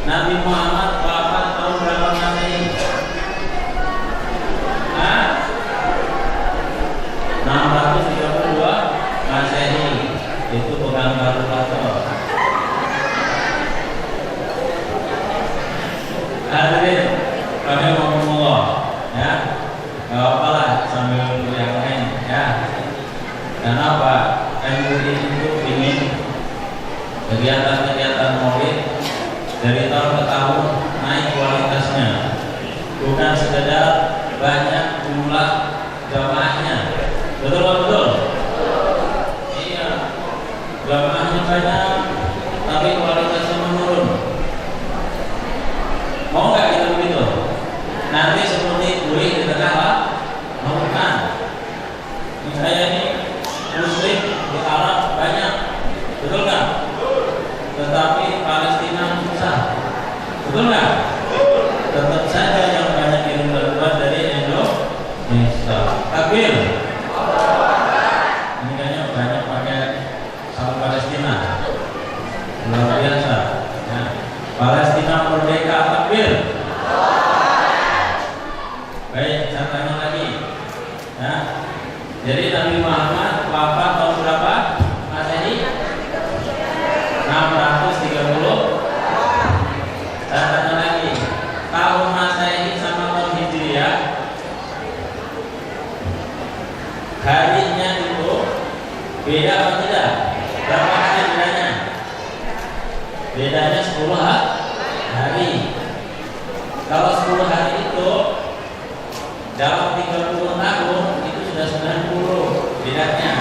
Nabi Muhammad wafat tahun berapa Masehi? 632 Masehi. Itu bukan kalkulator. Hadirin, kami ngomong ya, nggak apa-apa sambil yang lain ya. Kenapa? MUI itu ingin kegiatan-kegiatan Maulid dari tahun ke tahun naik kualitasnya, bukan sekedar banyak jumlah jamaahnya. Betul betul. Iya, jamaahnya banyak, tapi kualitasnya menurun. Mau nggak kita begitu? Nanti seperti buih di tengah lautan. Saya ini Muslim di Arab banyak, betul nggak? Tetapi Palestina susah, betul nggak? Tetap saja yang banyak kirim bantuan dari Indonesia. Takbir. Ini kayaknya banyak pakai sama Palestina, luar biasa. Ya. Palestina merdeka, takbir. Baik, saya tanya lagi. Ya. Jadi Nabi Muhammad wafat tahun berapa? Masehi 630. Saya tanya lagi. Tahun Masehi sama tahun Hijriah, harinya itu beda atau tidak? Berapa hari bedanya? Bedanya 10 hari. Kalau 10 hari itu dalam 30 tahun itu sudah 90 bedanya.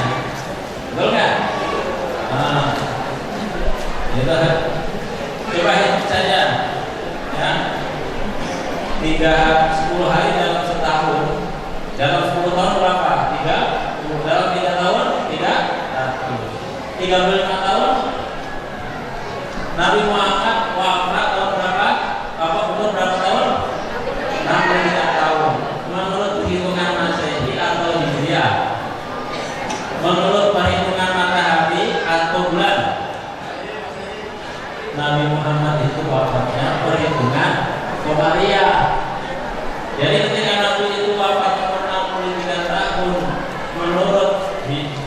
Betul nggak? Coba hitung saja ya. 10 hari dalam setahun. Dalam 10 tahun berapa? 30. Dalam 3 tahun 35 tahun. Nabi Muhammad wafat tahun berapa? Apa umur berapa tahun? 63 tahun. Menurut hitungan Masehi atau Hijriah? Menurut perhitungan matahari atau bulan? Nabi Muhammad itu wafatnya perhitungan Komariah. Jadi ketika Nabi itu wafat umur 63 tahun menurut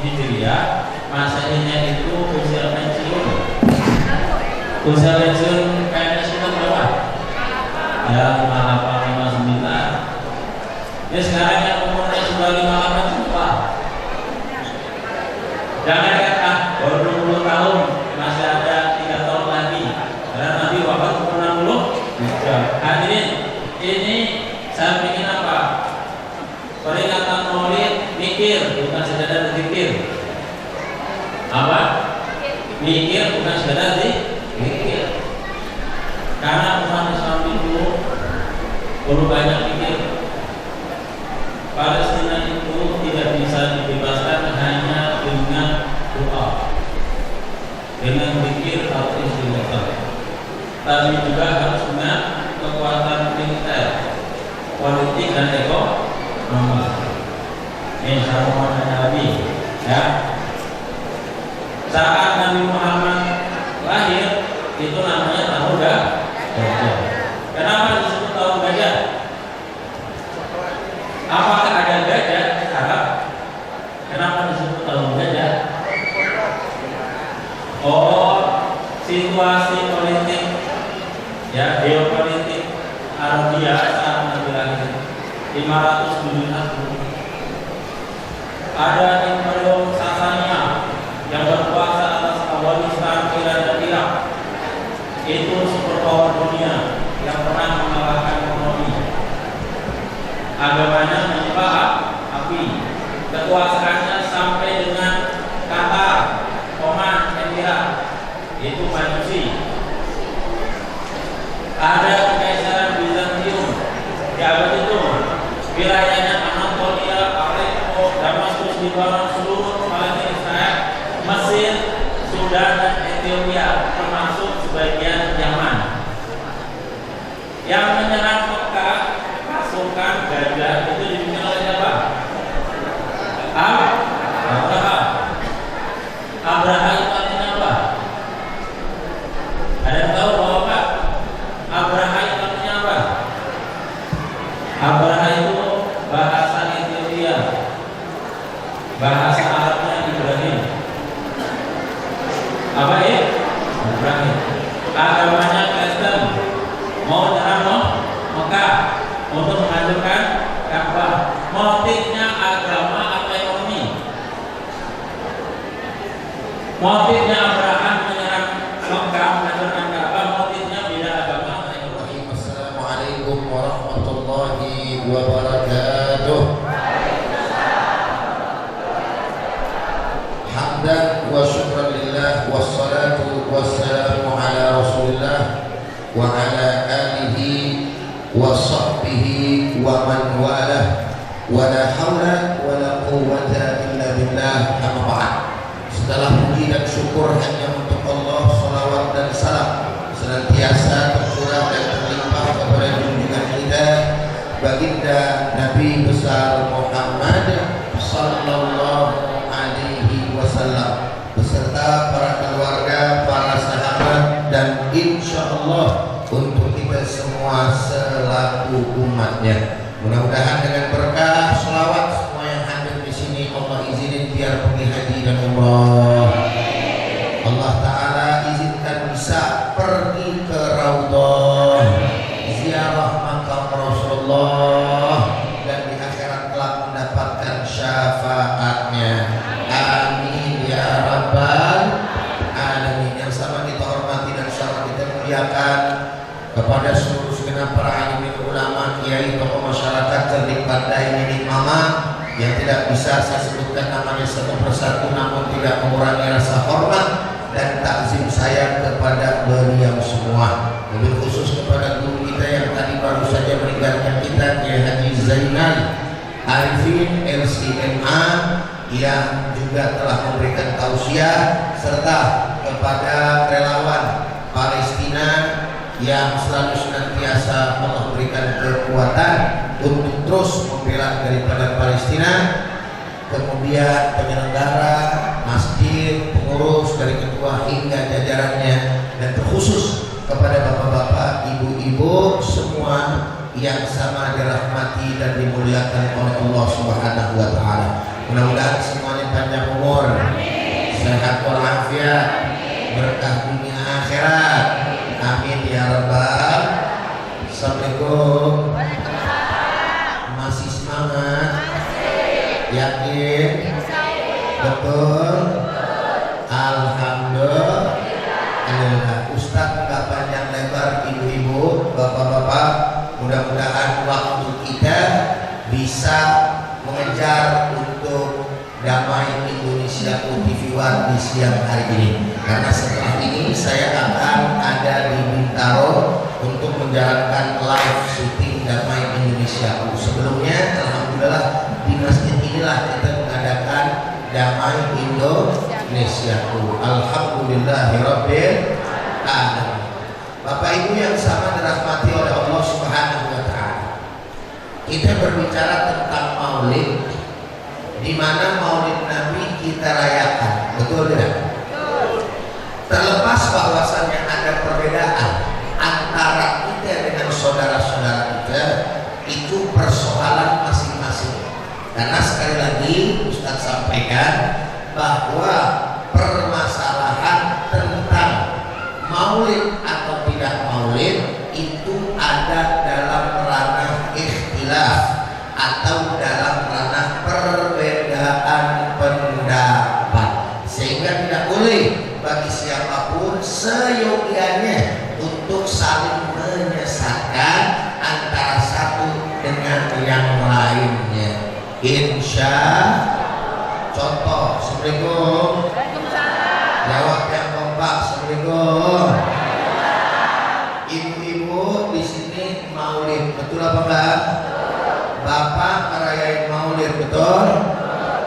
Hijriah, Masehinya itu usia pensiun. Usia pensiun kayaknya sudah berapa? Ya 58, 59. Ya sekarang yang umurnya sudah 58 lupa. Jangan kata baru 20 tahun masih ada 3 tahun lagi. Karena Nabi wafat umur 60. Hadirin, ini saya ingin apa? Peringatan Maulid mikir, bukan sekedar zikir. Apa? Mikir bukan sekedar zikir. Karena umat Islam itu perlu banyak mikir. Palestina itu tidak bisa dibebaskan hanya dengan doa, dengan zikir atau istighfar, tapi juga harus dengan kekuatan militer, politik dan ekonomi. Ini sama Nabi ya. Saat Nabi Muhammad lahir itu namanya tahun gajah. Kenapa disebut tahun gajah? Apakah ada gajah di Arab? Kenapa disebut tahun gajah? Oh, situasi politik ya, geopolitik Arabia saat Nabi lahir 507 tahun. Ada Imperium Sasania yang berkuasa atas Afghanistan, Iran dan Irak. Itu superpower dunia yang pernah mengalahkan ekonomi. Agamanya menyembah api. Kekuasaannya sampai dengan Qatar, Oman, Emirat. Itu Majusi. Ada Kekaisaran Bizantium di abad itu. Wilayahnya Anatolia, Aleppo, Damaskus, Libanon, seluruh Palestina, Mesir, Sudan dan Ethiopia, termasuk sebagian Yaman. Yang menyerang Abraha itu bahasa Ethiopia, bahasa Arabnya Ibrahim. Apa ya? Ibrahim. Agamanya Kristen, mau nyerang Mekah untuk menghancurkan Ka'bah. Motifnya agama atau ekonomi? Motifnya Abraham menyerang Mekah, menghancurkan Ka'bah, motifnya beda agama atau ekonomi? Assalamualaikum warahmatullahi wabarakatuh. Hamdan wa syukran lillah, wassalatu wassalamu ala rasulillah wa ala alihi wa sahbihi wa man walah, wa la hawla wa la quwwata illa billah, amma ba'd. Setelah puji dan syukur hanya untuk Allah, salawat dan salam senantiasa tercurah dan terlimpah kepada junjungan kita baginda Nabi besar Muhammad sallallahu alaihi wasallam beserta para keluarga, para sahabat, dan insya Allah untuk kita semua selaku umatnya. Mudah-mudahan dengan berkah selawat semua yang hadir di sini Allah izinin biar pergi haji dan umrah. Allah Ta'ala izinkan bisa pergi ke Raudhah, ziarah makam Rasulullah, dan di akhirat kelak mendapatkan syafaatnya. Amin ya rabbal alamin. Yang sama kita hormati dan sama kita muliakan kepada seluruh segenap para alim ulama, kiai, tokoh masyarakat, cerdik pandai, milik mama yang tidak bisa saya sebutkan namanya satu persatu, namun tidak mengurangi rasa hormat dan takzim saya kepada beliau semua. Lebih khusus kepada guru kita yang tadi baru saja meninggalkan kita, Kiai Haji Zainal Arifin LCMA, yang juga telah memberikan tausiah, serta kepada relawan Palestina yang selalu senantiasa Allah berikan kekuatan untuk terus membela daripada Palestina. Kemudian penyelenggara, masjid, pengurus dari ketua hingga jajarannya, dan terkhusus kepada bapak-bapak, ibu-ibu semua yang sama dirahmati dan dimuliakan oleh Allah Subhanahu wa Ta'ala. Mudah-mudahan semuanya panjang umur, sehat walafiat, berkah dunia akhirat. Amin ya rabbal. Assalamualaikum. Masih semangat? Yakin? Betul? Alhamdulillah. Ustadz nggak panjang lebar, ibu-ibu, bapak-bapak, mudah-mudahan waktu kita bisa mengejar untuk damai Indonesia TV One di siang hari ini. Karena setelah ini saya akan ada di Bintaro untuk menjalankan live syuting damai Indonesia. Sebelumnya alhamdulillah di masjid inilah kita mengadakan damai Indonesia. Alhamdulillahirabbil alamin. Bapak Ibu yang sama dirahmati oleh Allah Subhanahu wa Ta'ala, kita berbicara tentang Maulid, di mana Maulid Nabi kita rayakan, betul tidak? Terlepas bahwasannya ada perbedaan antara kita dengan saudara-saudara kita, itu persoalan masing-masing. Karena sekali lagi Ustadz sampaikan bahwa permasalahan tentang Maulid atau tidak Maulid itu ada dalam ranah ikhtilaf atau dalam ranah perbedaan pendapat, sehingga tidak boleh bagi siapapun seyogianya untuk saling menyesatkan antara satu dengan yang lainnya. Insya contoh, Assalamualaikum. Jawab yang kompak, Assalamualaikum. Ibu-ibu di sini Maulid, betul apa enggak? Bapak ngerayain Maulid, betul?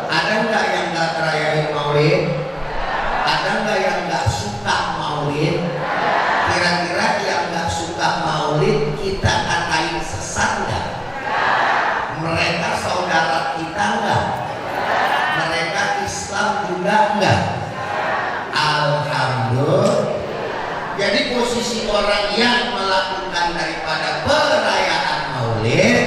Ada enggak yang enggak ngerayain Maulid? Ada enggak yang enggak suka Maulid? Kira-kira yang enggak suka Maulid kita katain sesat enggak? Mereka saudara kita enggak? Mereka Islam juga enggak? Alhamdulillah. Jadi posisi orang yang melakukan daripada perayaan Maulid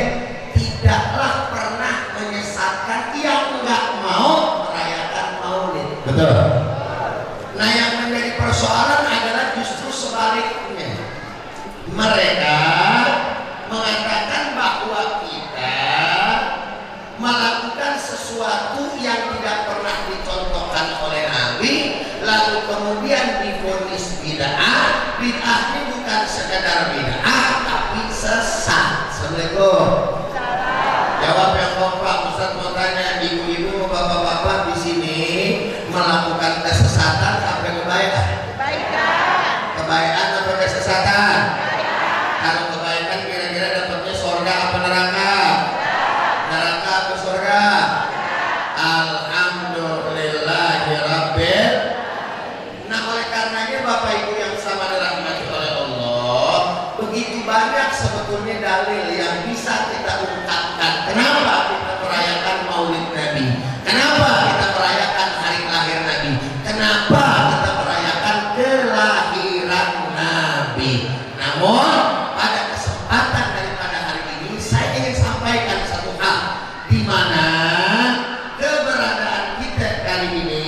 melakukan sesuatu yang tidak pernah dicontohkan oleh Nabi, lalu kemudian divonis bid'ah. Bid'ah ini bukan sekedar bid'ah, tapi sesat. Assalamualaikum. Jawab yang kompak. Ustaz mau tanya, ibu-ibu, bapak-bapak di sini melakukan kesesatan apa kebaikan? Kebaikan apa kesesatan? Kalau kebaikan kira-kira dapatnya surga apa neraka? Neraka apa surga? Alhamdulillahirabbil. Nah, oleh karenanya Bapak Ibu yang sama dirahmati oleh Allah, begitu banyak sebetulnya dalil yang bisa kita ungkapkan. Kenapa kita merayakan Maulid Nabi? Kenapa kita merayakan hari lahir Nabi? Kenapa kita merayakan kelahiran Nabi? Namun pada kesempatan daripada hari ini saya ingin sampaikan satu hal, di mana keberadaan kita kali ini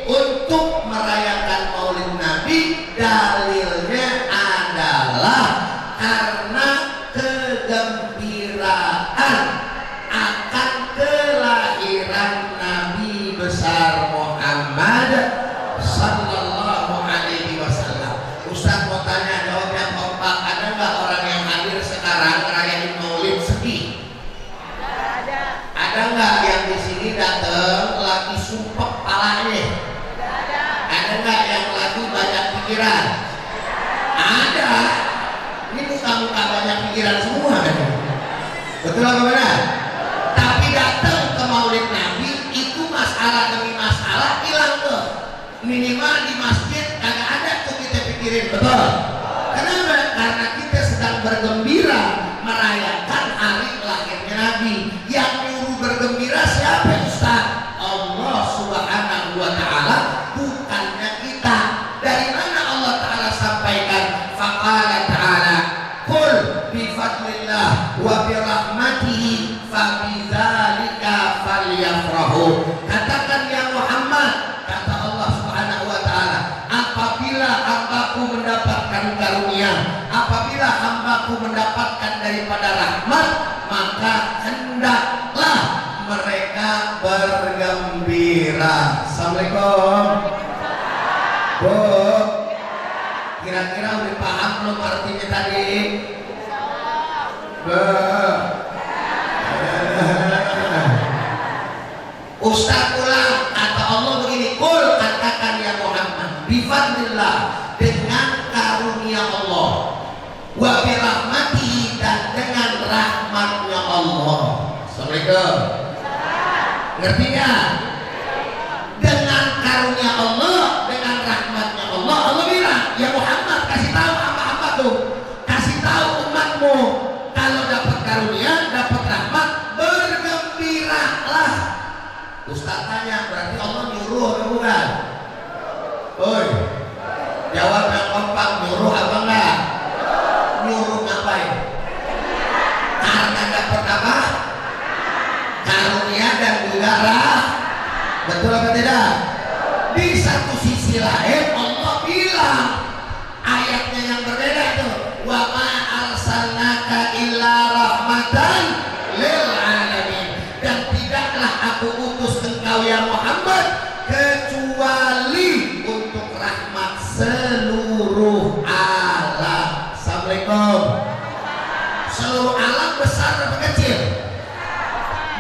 untuk merayakan Maulid Nabi dalilnya adalah karena kegembiraan akan kelahiran Nabi besar Muhammad sallallahu alaihi wasallam. Ustaz mau tanya, jawab yang kompak. Ada nggak orang yang hadir sekarang ngerayain Maulid sedih? Ada nggak yang di sini datang lagi sumpek palanya? Ada nggak yang lagi banyak pikiran? Ada. Ini muka-muka banyak pikiran semua kan? Betul apa benar? Tapi datang ke Maulid Nabi itu masalah demi masalah hilang tuh. Minimal di masjid kagak ada tuh kita pikirin, betul? Kenapa? Karena kita sedang bergembira merayakan hari lahirnya Nabi. Yang nyuruh bergembira siapa, Ustaz? Allah Subhanahu wa Ta'ala, bukannya kita. Dari mana Allah Ta'ala sampaikan? Faqala Ta'ala, qul bifadlillah wa birahmatihi fabidzalika falyafrahu. Katakan ya Muhammad, kata Allah Subhanahu wa Ta'ala, apabila hambaku mendapatkan karunia, apabila hambaku mendapatkan daripada rahmat, maka hendaklah mereka bergembira. Assalamualaikum. Bu, kira-kira udah paham belum artinya tadi? Ustaz ulang, kata Allah begini, qul, katakan ya Muhammad, bifadlillah, dengan karunia Allah, wa birahmatihi, dan dengan rahmatnya Allah. Assalamualaikum. Ngerti nggak? Dengan karunia Allah, dengan rahmatnya Allah, Allah bilang, ya Muhammad, kasih tahu hamba-hamba tuh, kasih tahu umatmu, kalau dapat karunia, dapat rahmat, bergembiralah. Ustaz tanya, berarti Allah nyuruh apa bukan? Oi, jawab yang kompak, nyuruh apa enggak? Nyuruh ngapain? Karena dapat apa? Karunia dan juga rahmat. Betul apa tidak? Di satu sisi lain Allah bilang, ayatnya yang berbeda itu, wa ma arsalnaka illa rahmatan lil alamin, dan tidaklah aku utus engkau ya Muhammad kecuali untuk rahmat seluruh alam. Assalamualaikum. Seluruh alam besar atau kecil?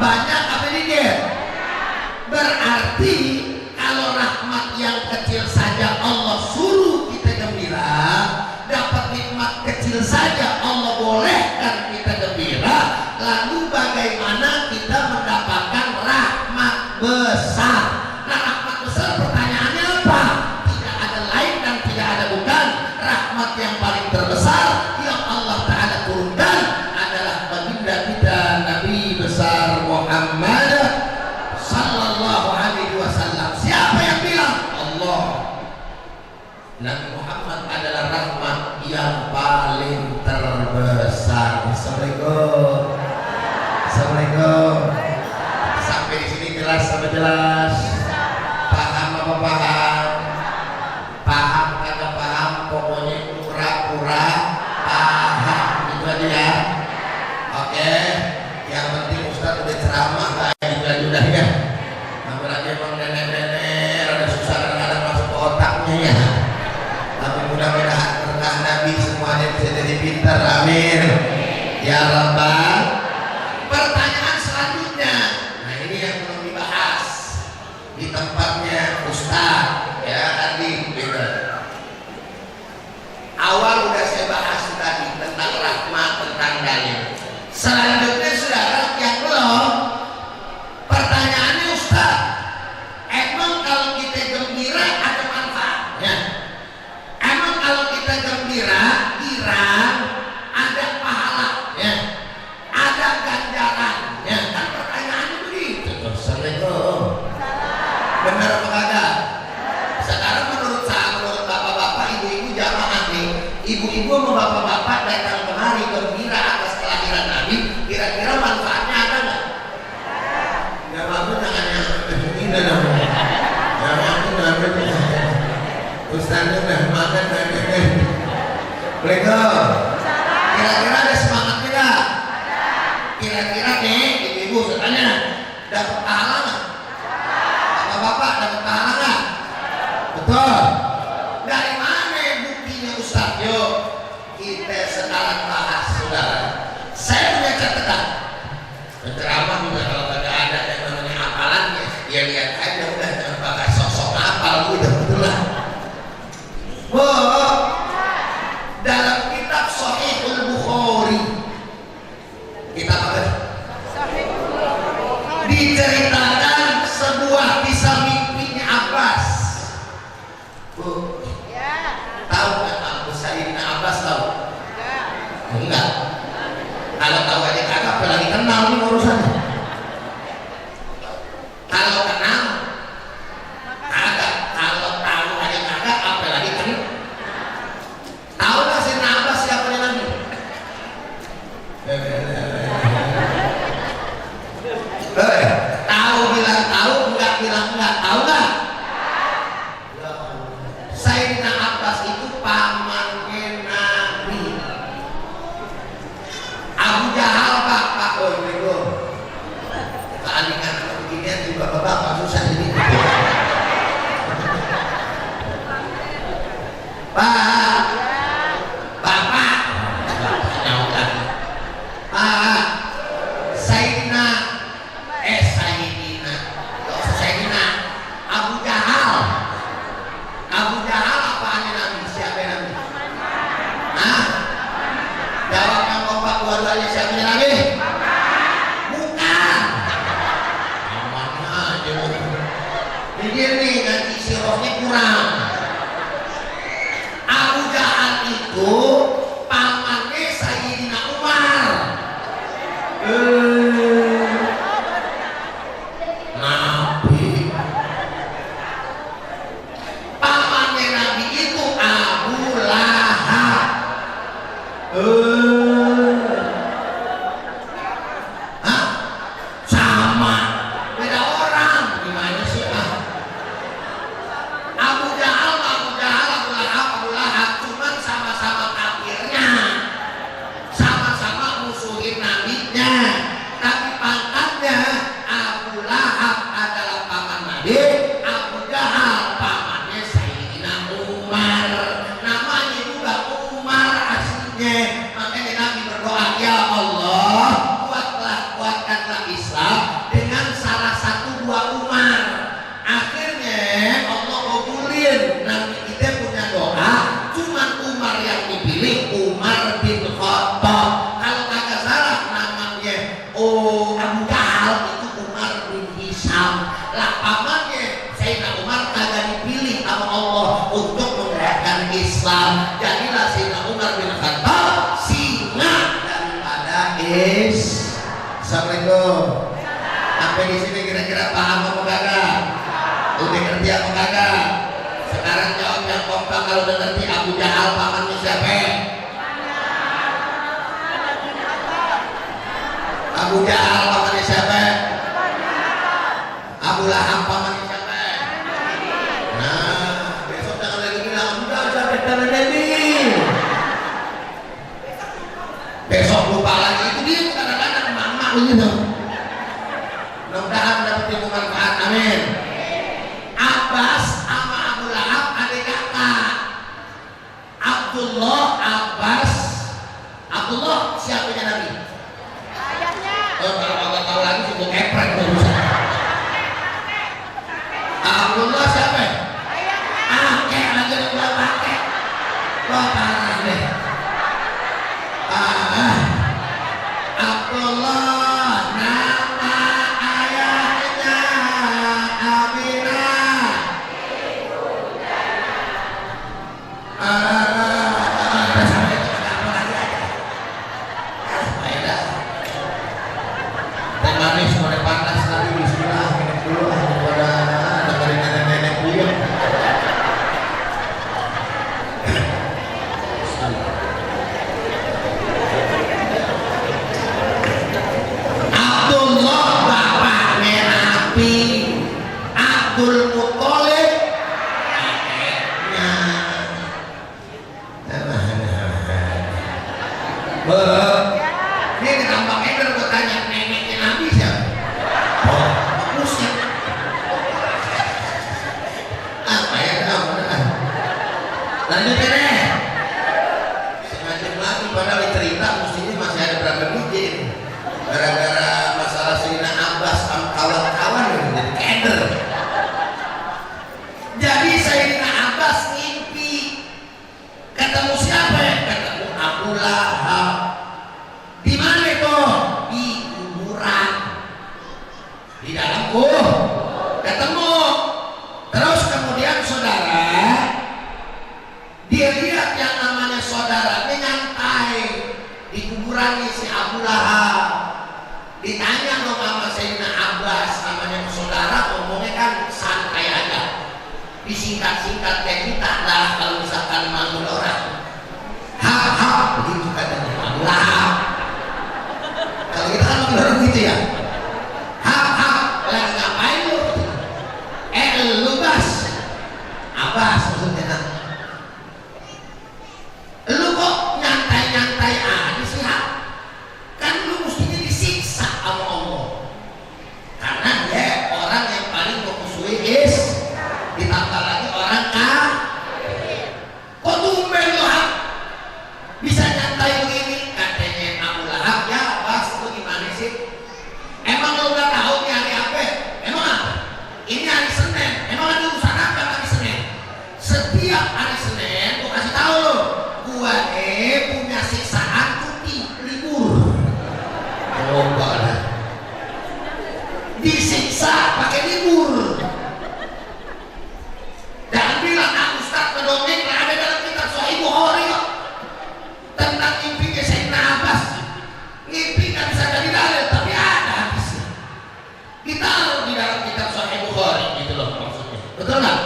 Banyak apa dikit? Berarti kalau rahmat yang kecil saja Allah suruh kita gembira, dapat nikmat kecil saja Allah bolehkan kita gembira, lalu bagaimana kita mendapatkan rahmat besar? Nah, rahmat besar pertanyaannya apa? Tidak ada lain dan tidak ada bukan, rahmat yang paling terbesar yang Allah Ta'ala turunkan adalah baginda kita Nabi besar Muhammad sallallahu alaihi wasallam. Siapa yang bilang? Allah. Nabi Muhammad adalah rahmat yang paling terbesar. Assalamualaikum. Assalamualaikum. Sampai di sini jelas apa jelas? Paham apa paham? Paham kagak paham? Pokoknya pura-pura paham. Itu aja ya. Oke. Yang penting Ustaz udah ceramah. manfaatnya ya. Tapi mudah-mudahan berkah Nabi semuanya bisa jadi pintar. Amin ya Rabbal. Pertanyaan selanjutnya, nah ini yang belum dibahas di tempatnya Ustaz ya tadi gitu. Awal udah saya bahas tadi tentang rahmat, tentang dalil. Selanjutnya saudara yang belum, pertanyaannya Ustaz, emang kalau kita gembira ada manfaatnya? Emang kalau kita gembira ada pahalanya? Ada ganjarannya? Kan pertanyaannya begitu. Assalamualaikum. Benar apa kagak? Sekarang menurut bapak-bapak, ibu-ibu jamaah nih, ibu-ibu sama bapak-bapak datang kemari gembira atas kelahiran Nabi, kira-kira manfaatnya ada nggak? Ya maksud jangan yang ini dong. Ustaznya udah makan Assalamualaikum. Kira-kira ada semangatnya nggak? Kira-kira nih ibu-ibu katanya dapat pahala nggak? Bapak-bapak dapat pahala nggak? Betul. Dari mana buktinya Ustaz? Yuk kita sekarang bahas saudara. Saya punya catatan. Ceramah juga kalau nggak ada yang namanya hafalannya, ya lihat aja udah jangan pakai sok-sok hafal udah betul lah. Dalam kitab Sahihul Bukhari, kitab apa? Diceritakan sebuah kisah mimpinya Abbas. Bu, tahu nggak Abu Sayyidina Abbas tahu? Enggak. Kalau tahu aja kagak, apalagi kenal nih urusannya. Kalau kenal, kagak. Kalau tahu aja kagak, apalagi kenal. Tahu nggak Sayyidina Abbas siapa lagi? Tahu bilang tahu, enggak bilang enggak. Tahu nggak? Sayyidina Abbas itu pamannya Nabi. Abu Jahal pak itu kealikan beginian juga bapak susah ini. Pak, bapak, pak, Sayyidina Abu Jahal. Abu Jahal apaan Nabi? Siapa Nabi? Hah? Jawab yang kompak dua-duanya siapa Nabi? Bukan. Amannya aja. Begini nanti sirofnya kurang. Abu Jahal itu pamannya Sayyidina Umar. Nabi. Pamannya Nabi itu Abu Lahab. Hah? Sama. Beda orang. Gimana sih Abu Jahal, Abu Lahab, cuman sama-sama kafirnya, sama-sama musuhin nabinya. Tapi pangkatnya Abu Lahab adalah paman Nabi, Abu Jahal pamannya Sayyidina Umar. Namanya juga Umar aslinya. Makanya Nabi berdoa, ya Allah, kuatkanlah Islam dengan salah satu dua Umar. Akhirnya Allah kabulin. Nabi kita punya doa, cuman Umar yang dipilih, Umar bin Khattab. Kalau kagak salah namanya Abu Jahal itu Umar bin Hisham. Lah pamannya Sayyidina Umar kagak dipilih sama Allah untuk memegahkan Islam. Jadilah Sayyidina Umar bin Khattab singa daripada Assalamualaikum. Sampai di sini kira-kira paham apa kagak? Udah ngerti apa kagak? Sekarang jawab yang kompak kalau udah ngerti. Abu Jahal pamannya siapa? Abu Jahal pamannya siapa? Abu Lahab pamannya siapa? Nah, besok jangan lagi bilang Abu Jahal siapa karena Nabi. Besok lupa lagi. Itu dia kadang-kadang mama begitu. Mudah-mudahan dapat ilmu manfaat. Amin. Abbas sama Abu Lahab adik kakak. manis, boleh panas, tapi bismillah minum dulu daripada dengerin nenek-nenek dulu. Abdullah bapaknya Nabi, Abdul Muthalib ini tambah eder gue tanya neneknya Nabi siapa? Oh, musik. Apa ya benar. Lanjut deh. Semakin lagi padahal cerita mestinya masih ada berapa biji. Gara-gara masalah Sayyidina Abbas sama kawan-kawan jadi keder. Jadi Sayyidina Abbas ngimpi ketemu siapa ya? Ketemu Abu Lahab. Di mana itu? Di kuburan. Di dalam ketemu. Terus kemudian saudara, dia lihat yang namanya saudara nyantai di kuburan si Abu Lahab. Ditanya dong sama Sayyidina Abbas, namanya saudara, ngomongnya kan santai aja. Disingkat-singkat kayak kita lah kalau misalkan manggil orang. Ha begitu katanya Abu Lahab. Kalau kita kan manggil gitu ya. Lagi ngapain lu? Lu Bas. Abbas maksudnya. Lu kok nyantai-nyantai aja sih, ha? Kan lu mestinya disiksa sama Allah. Karena dia orang yang paling memusuhi ditambah lagi orang kafir. Kok tumben lu, ha? Bisa nyantai begini? Katanya Abu Lahab, ya Bas, lu gimana sih? Emang lu udah tahu nih hari apa? Emang apa? Ini hari Senin. Emang ada urusan apa hari Senin? Setiap hari Senin, gua kasih tahu lu, gua punya siksaan cuti libur. Coba lah. Disiksa pakai libur. Jangan bilang Ustaz mendongeng ada dalam kitab Sahih Bukhari kok tentang mimpinya Sayyidina Abbas. Mimpi nggak bisa jadi dalil, tapi ada hadisnya. Ditaruh di dalam kitab Sahih Bukhari gitu loh maksudnya. Betul nggak?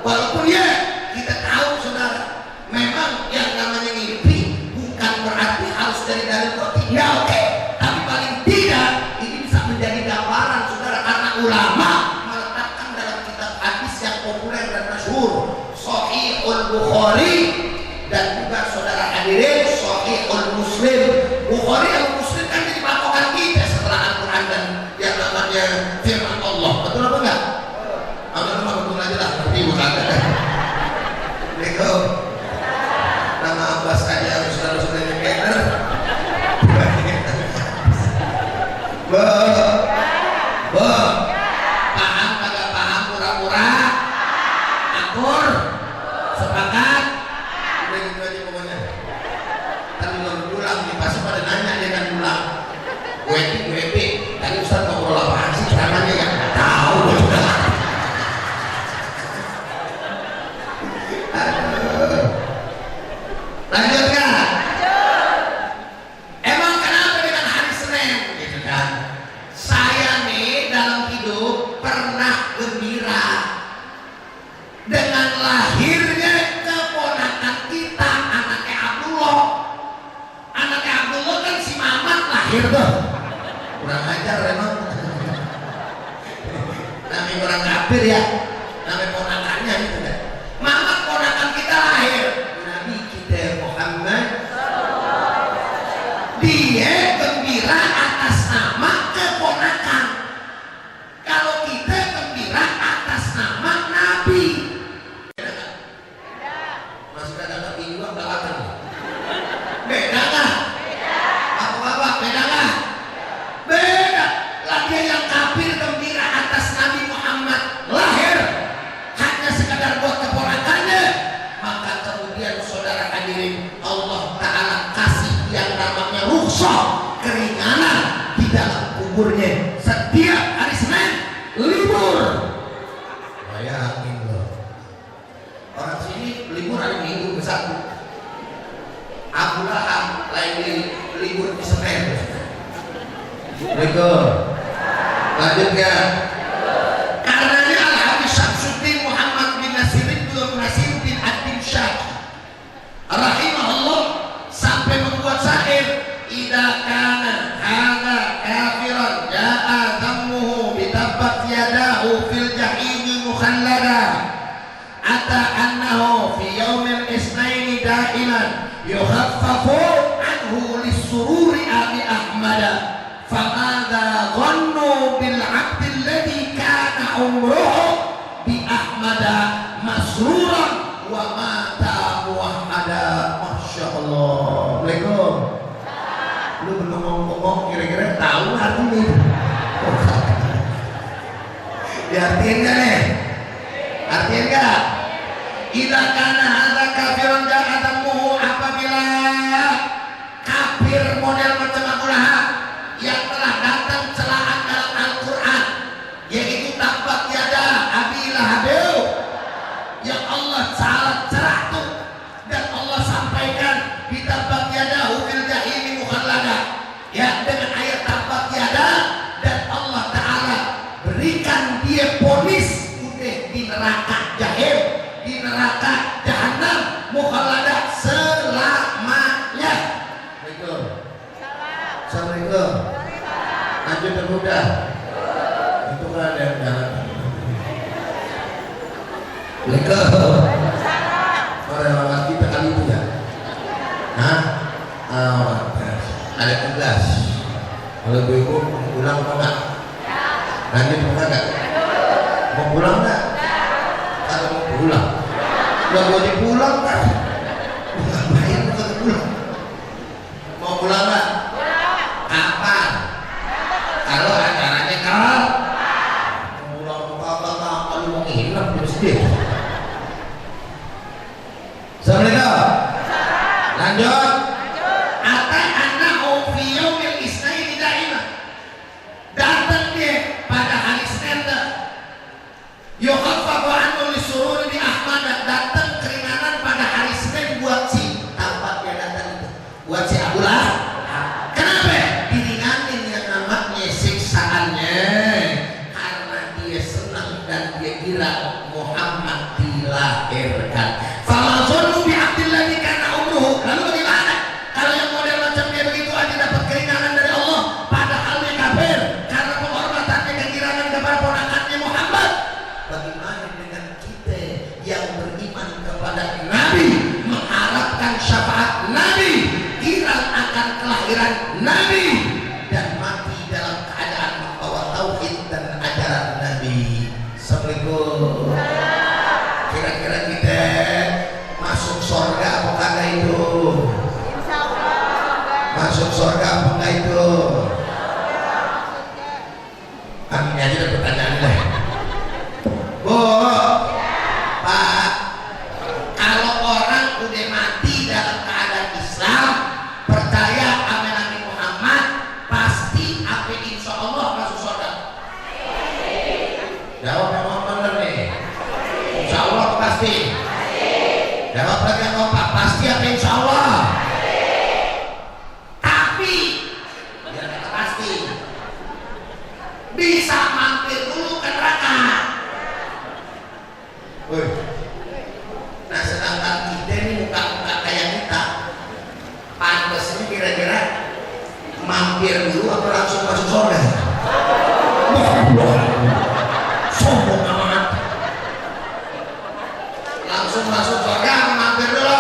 Walaupun ya kita tahu saudara, memang yang namanya mimpi bukan berarti harus dari dalil kotik. Ya oke, tapi paling tidak ini bisa menjadi gambaran saudara, karena ulama meletakkan dalam kitab hadis yang populer dan masyhur Sahihul Bukhari dan juga saudara hadirin Sahihul Muslim. Bukhari dan Muslim kan jadi patokan kita setelah Al-Quran dan yang namanya firman Allah. Betul apa enggak? Amin, betul aja lah, tapi bukan. Bego. Nama Abbas aja saudara-saudara yang keder. Paham kagak paham, pura-pura akur, sepakat, udah gitu aja pokoknya. Tadi belum pulang nih, pasti pada nanya dia kan pulang. Gue tadi Ustaz ngobrol apaan sih ceramahnya ya? Tahu gue juga. Lanjutkan. Emang kenapa dengan hari Senin? Gitu kan? Saya nih dalam hidup pernah gembira dengan lahirnya keponakan kita, anaknya Abdullah. Anaknya Abdullah kan si Mamat lahir tuh. Kurang ajar emang. Namanya orang kafir ya. Namanya ponakannya gitu kan. Mamat ponakan kita lahir. Nabi kita Muhammad. Dia gembira atas nama keponakan. Kalau kita gembira atas nama Nabi. Masih ada Nabi juga belakang. Beda nggak? Bapak-bapak beda nggak? Beda. Lagi yang kafir gembira atas Nabi Muhammad lahir hanya sekadar buat keponakannya, maka kemudian saudara hadirin, Allah Ta'ala kasih yang namanya rukhsah, keringanan di dalam kuburnya setiap hari Senin libur. Bayangin loh, orang sini libur hari Minggu Sabtu, Abu Lahab lagi libur di Senin. Betul. Lanjut ya. Karenanya Al-Habib Syamsuddin Muhammad bin Nasiruddin bin Ad-Din Syekh rahimahullah sampai membuat syair, idza kana hadza kafiran ja'a dhammuhu bi tabbat yadahu fil jahimi mukhallada ata annahu fi yaumil isnaini da'iman yukhaffafu anhu lis-sururi abi ahmada famadha dhannu bil 'abdi alladhi kana umruhu bi ahmada masruran wa mata muwahhada. Masya Allah. Assalamualaikum. Lu belum ngomong kira-kira tahu artinya? Diartiin gak nih? Artiin gak? Idza kana hadza kafiran ja'atamuhu, apabila kafir model macam Abu Lahab yang telah datang celaan dalam Al-Quran, yaitu tabbat yada Abi Lahab, yang Allah salah cerah tuh, dan Allah sampaikan di tabbat yada fil jahimi mukhallada, ya, dengan ayat tabbat yada, dan Allah Ta'ala berikan dia ponis udah di neraka jahim, di neraka jahanam mukhallada selamanya. Assalamualaikum. Lanjut dan mudah. Itu kan ada yang jalan. Assalamualaikum. Orang kita kali itu ya. Hah? Ada tugas. Kalau ibu mau pulang mau nggak? Lanjut mau nggak? Mau pulang nggak? Kalau mau pulang, nggak boleh pulang kan? Ngapain bukan pulang? Mau pulang nggak? Kapan? Kalau acaranya kalau pulang kapan? Kalau mau nginep mesti. Assalamualaikum. Lanjut. Ata annahu fi yaumil isnaini da'iman. Datang dia pada hari Senin. Yukhaffafu anhu lisururi bi Ahmad. Datang keringanan pada hari Senin buat si tempat dia datang itu. Buat si Abu Lahab. Kenapa? Diringanin yang namanya siksaannya. Karena dia senang dan dia kira Muhammad dilahirkan. Falazonu bi abdillahi kana umruhu. Lalu bagaimana kalau yang model macam dia begitu aja dapat keringanan dari Allah, padahal dia kafir karena penghormatannya kekirangan kepada ponakannya Muhammad? Bagaimana dengan kita yang beriman kepada Nabi, mengharapkan syafaat Nabi, kira akan kelahiran Nabi, dan mati dalam keadaan membawa tauhid dan ajaran Nabi? Assalamualaikum. Kira-kira kita masuk surga apa kagak itu? Masuk surga apa enggak itu? Amin aja deh pertanyaan deh. Bu, Pak, kalau orang udah mati dalam keadaan Islam, percaya sama Nabi Muhammad, pasti apa insya Allah masuk surga? Jawab yang mau bener nih. Insya Allah pasti. Jawab lagi yang mau Pak, pasti apa insya Allah? Tapi ya kata pasti bisa mampir dulu ke neraka. Woi. Nah sedangkan kita ini muka-muka kayak kita, pantas ini kira-kira mampir dulu atau langsung masuk surga? Sombong amat. Langsung masuk surga atau mampir dulu?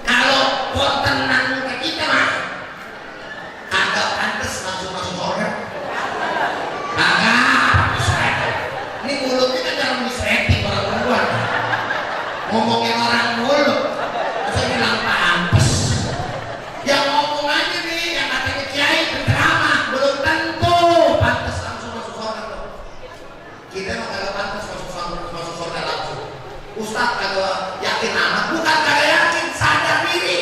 Kalau kok tenang muka kita mah kagak pantas langsung masuk surga. Kagak. Ini mulutnya kan jarang disreting orang perempuan. Ngomongin orang mulu. Saya bilang pantas. Yang ngomong aja nih, yang katanya kiai penceramah, belum tentu pantas langsung masuk surga. Kita mah kagak pantas masuk surga langsung. Ustaz kagak yakin amat, bukan kagak yakin, sadar diri.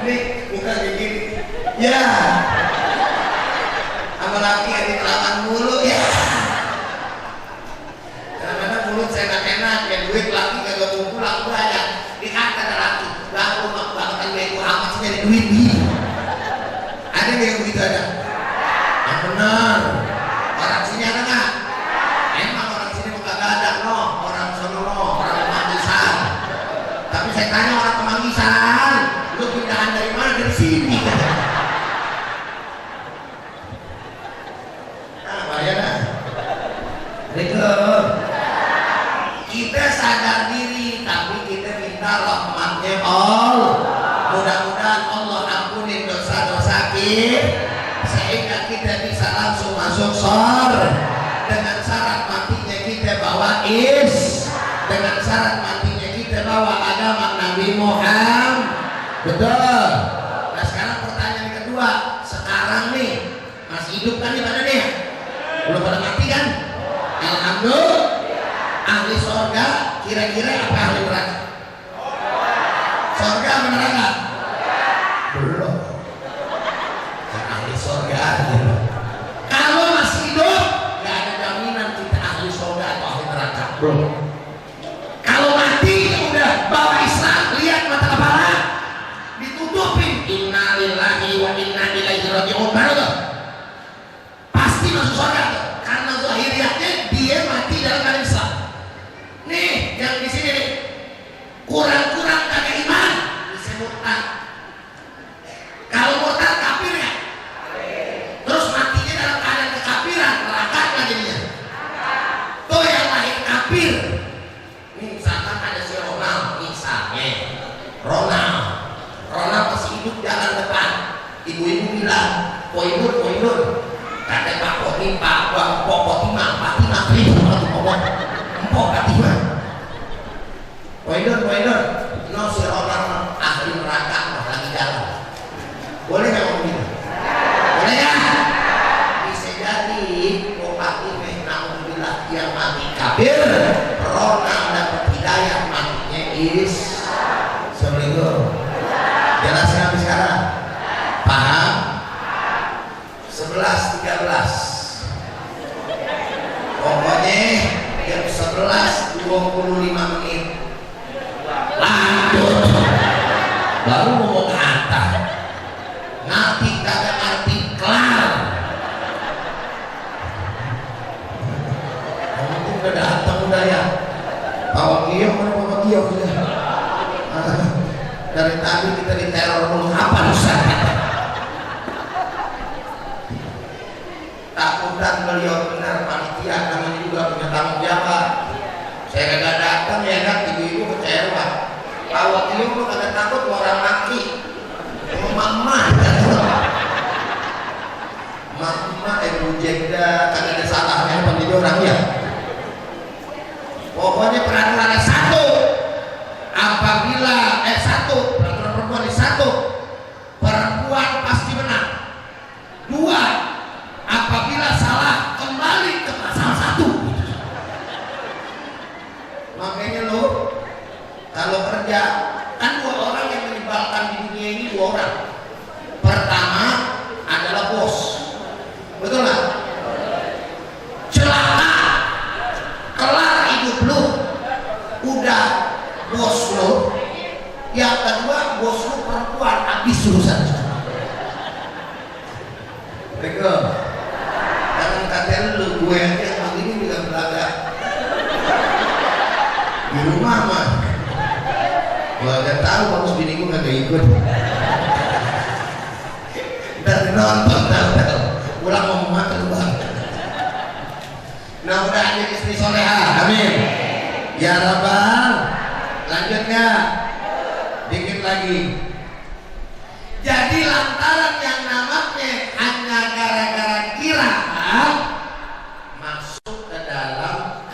Nih bukan kayak gini. Ya. Apalagi yang ditelaman mulu ya. Kadang-kadang mulut saya enak-enak, ya duit lagi kagak mau pulang banyak. duit nih. Ada nggak yang begitu ada? Yang benar. Orang sini ada nggak? Emang orang sini bukan ada loh. Orang sono loh. Orang Kemanggisan. Tapi saya tanya orang Kemanggisan, lu pindahan dari mana? Dari sini. Nah, bayar lah. Kita sadar diri, tapi kita minta rahmatnya Allah. Mudah-mudahan Allah ampunin dosa-dosa kita, sehingga kita bisa langsung masuk surga. Dengan syarat matinya kita bawa dengan syarat matinya kita bawa agama Nabi Muhammad. Betul. Nah sekarang pertanyaan kedua, sekarang nih masih hidup kan nih pada nih? Belum pada mati kan? Alhamdulillah. Ahli surga kira-kira apa ahli neraka? Surga apa neraka? Belum. Kan ahli surga aja. Kalau masih hidup nggak ada jaminan kita ahli surga atau ahli neraka. Belum. Kalau mati udah bawa Islam, lihat mata kepala ditutupin innalillahi wa inna ilaihi raji'un, baru tuh pasti masuk surga tuh, karena zahiriatnya dia mati dalam keadaan Islam. Nih yang di sini nih kurang-kurang kagak iman bisa murtad. Kalau murtad kafir ya, terus matinya dalam keadaan kekafiran, neraka nggak jadinya? Tuh yang lahir kafir. Nih misalkan ada si Ronald, misalnya Ronald masih hidup jalan depan, ibu-ibu bilang poinur kata Pak Poti, Pak Potimah Poinur, no si Ronald ahli neraka lagi jalan. Boleh nggak ngomong gitu? Boleh ya? Bisa jadi Bupati Alhamdulillah yang mati kafir, Ronald dapat hidayah matinya Assalamualaikum. Jelas sampai sekarang? Paham? 11.13. Pokoknya jam 11.25 menit lanjut. Baru mau ke atas. Ngerti kagak ngerti kelar. Kamu tuh udah datang udah ya. Bawa giok mana bawa giok udah. Dari tadi kita diteror mulu apa Ustaz? Takutan beliau benar panitia, namanya juga punya tanggung jawab. Saya kagak datang ya kan, ibu-ibu kecewa. Pak Wakil lu kagak takut orang laki. Mama Jegda kagak ada salahnya apa jadi orang ya. Pokoknya peraturan satu, apabila peraturan perempuan di satu, perempuan pasti menang. Dua, apabila salah kembali ke pasal 1. Makanya lo kalau kerja kan 2 orang yang menyebalkan di dunia ini 2 orang. Pertama adalah bos, betul nggak? Celaka, kelar hidup lo, udah bos lo. Yang kedua bos lo perempuan, habis urusan. Bego, jangan kata lu, gue aja yang begini juga belaga di rumah mah. Gue agak tahu bagus bini gue kagak ikut. Dan nonton tahu pulang ngomong makan bang. Nah udah jadi istri soleha, amin. Ya Rabbal, lanjut nggak? Dikit lagi. Jadi lantaran yang namanya hanya gara-gara kiraan masuk ke dalam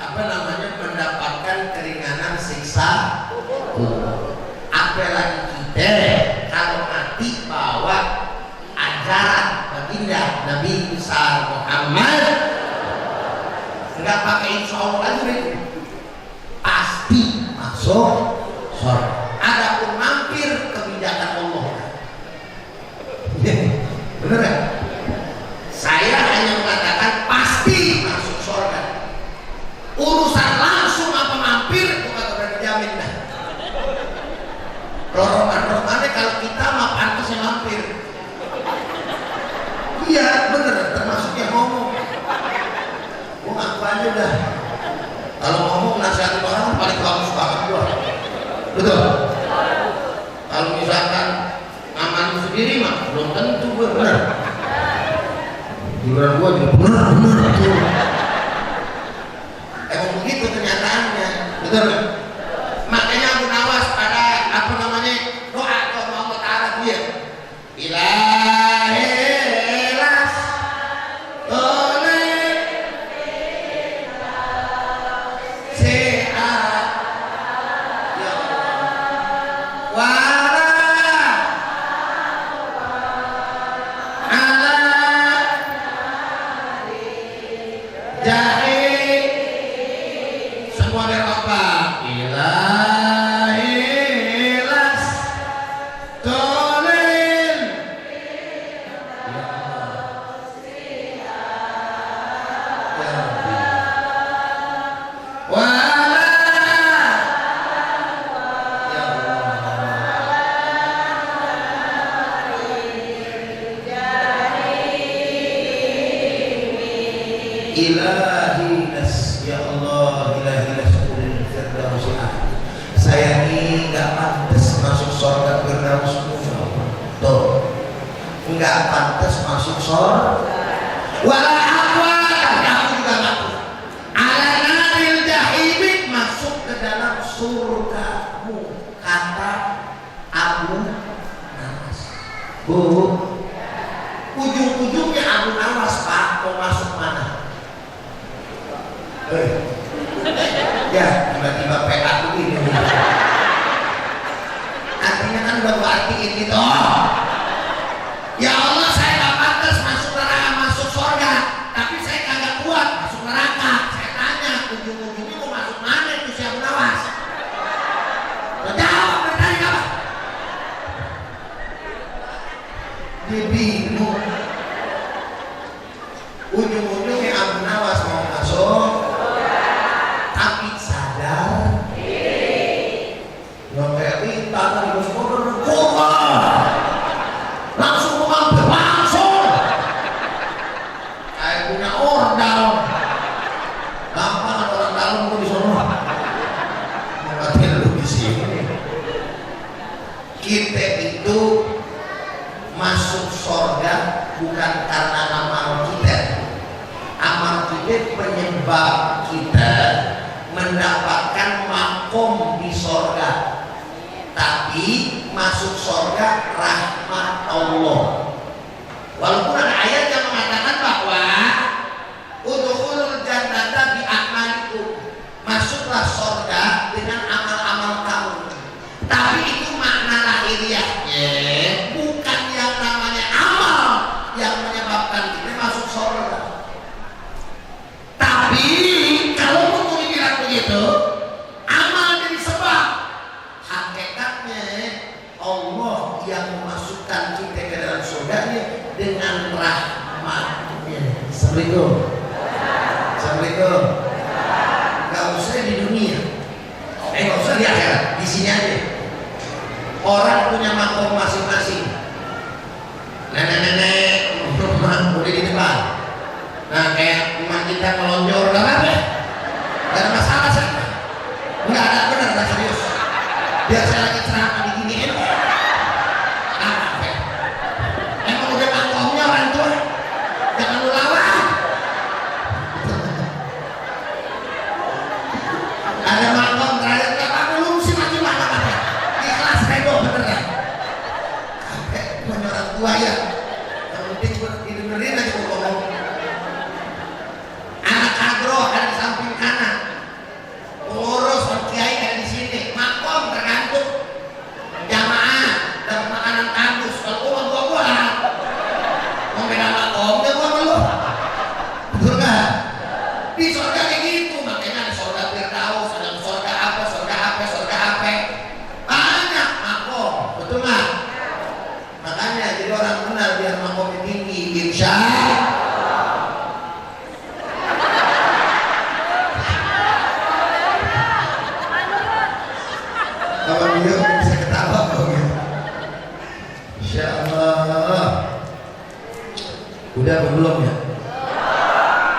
mendapatkan keringanan siksa. Apalagi kita kalau mati bawa ajaran baginda Nabi besar Muhammad, nggak pakai insya Allah lagi, pasti masuk surga. Adapun mampir kebijakan Allah. Bener ya? Saya hanya mengatakan pasti masuk surga. Urusan langsung apa mampir bukan udah dijamin dah. Rohman-rohmannya kalau kita mah pantas yang Betul. Kalau misalkan aman sendiri mah belum tentu benar. Giliran gua juga benar. Emang begitu kenyataannya, betul kan? Makanya Abu Nawas pada doa ke Allah Ta'ala dia ilahilas oleh sehat ya wala ala jahil semua dari apa ilahilas tolin wala ya ilahi nas ya Allah ilahi nas saya ini nggak pantas masuk surga Firdaus tuh nggak pantas masuk surga wala aqwa kamu juga ngaku ala naril jahim masuk ke dalam surgamu kata Abu Nawas. Bu ujung-ujungnya Abu Nawas Pak mau masuk mana? Ya tiba-tiba PA begini artinya kan udah berartiin gitu ya Allah saya gak pantas masuk neraka masuk surga tapi saya kagak kuat masuk neraka saya tanya ujung-ujungnya mau masuk mana itu si Abu Nawas jawab bertanya apa dia bingung ujung-ujungnya Abu Nawas mau masuk tapi sadar yang kayak kita tadi bersyukur langsung mengambil langsung kayak punya ordal gampang orang dalam gue disuruh mengatin lu di sini kita itu masuk surga bukan karena amal kita penyebab kita mendapatkan makom di surga tapi masuk surga rahmat Allah walaupun ada ayat yang mengatakan bahwa udkhulul jannata bi a'malikum masuklah surga dengan amal-amal kamu tapi itu makna lahiriahnya bukan yang namanya amal yang menyebabkan kita masuk surga tapi kalau pemikiran begitu amal jadi sebab hakikatnya Allah yang memasukkan kita ke dalam surganya dengan rahmatnya. Assalamualaikum. Assalamualaikum. Gak usah di dunia gak usah di akhirat di sini aja orang punya makom masing-masing nenek-nenek udah di depan nah kayak emak kita melonjor gak apa-apa gak ada masalah sih nggak ada bener gak serius biar saya lagi ceramah diginiin apa emang udah makomnya orang tua jangan lu lawan ada makom terakhir gak apa-apa lu mesti maju apa-apa ikhlas rebo bener ya punya orang tua ya yang penting didengerin aja gue ngomong anak kadro ada di samping kanan pengurus kiai ada di sini makom tergantung jamaah dan makanan kampus kalau gua mau beda makomnya gua sama lu betul gak? Di surga kayak gitu makanya ada surga Firdaus ada surga apa banyak makom betul gak? Makanya jadi orang benar biar makomnya tinggi insya kalau dia bisa ketawa kok ya. Insya Allah. Udah apa belum ya?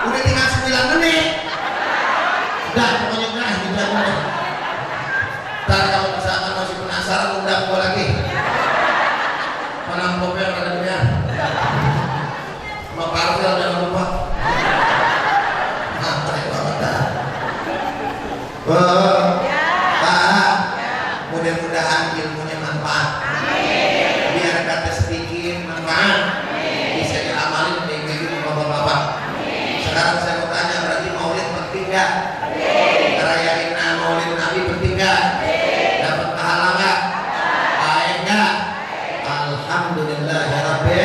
Udah tinggal 9 menit. Udah pokoknya udah 9 menit. Ntar kalau misalkan penasaran undang gua lagi. Mana amplopnya ada dunia? Sama parfil jangan lupa. Nah, baik banget dah. Pak, mudah-mudahan ilmunya manfaat. Biar kata sedikit manfaat. Bisa diamalin dengan bapak-bapak. Sekarang saya mau tanya, berarti maulid penting nggak? Ngerayain maulid Nabi penting nggak? Dapat pahala nggak? Baik nggak? Alhamdulillah ya Rabbi.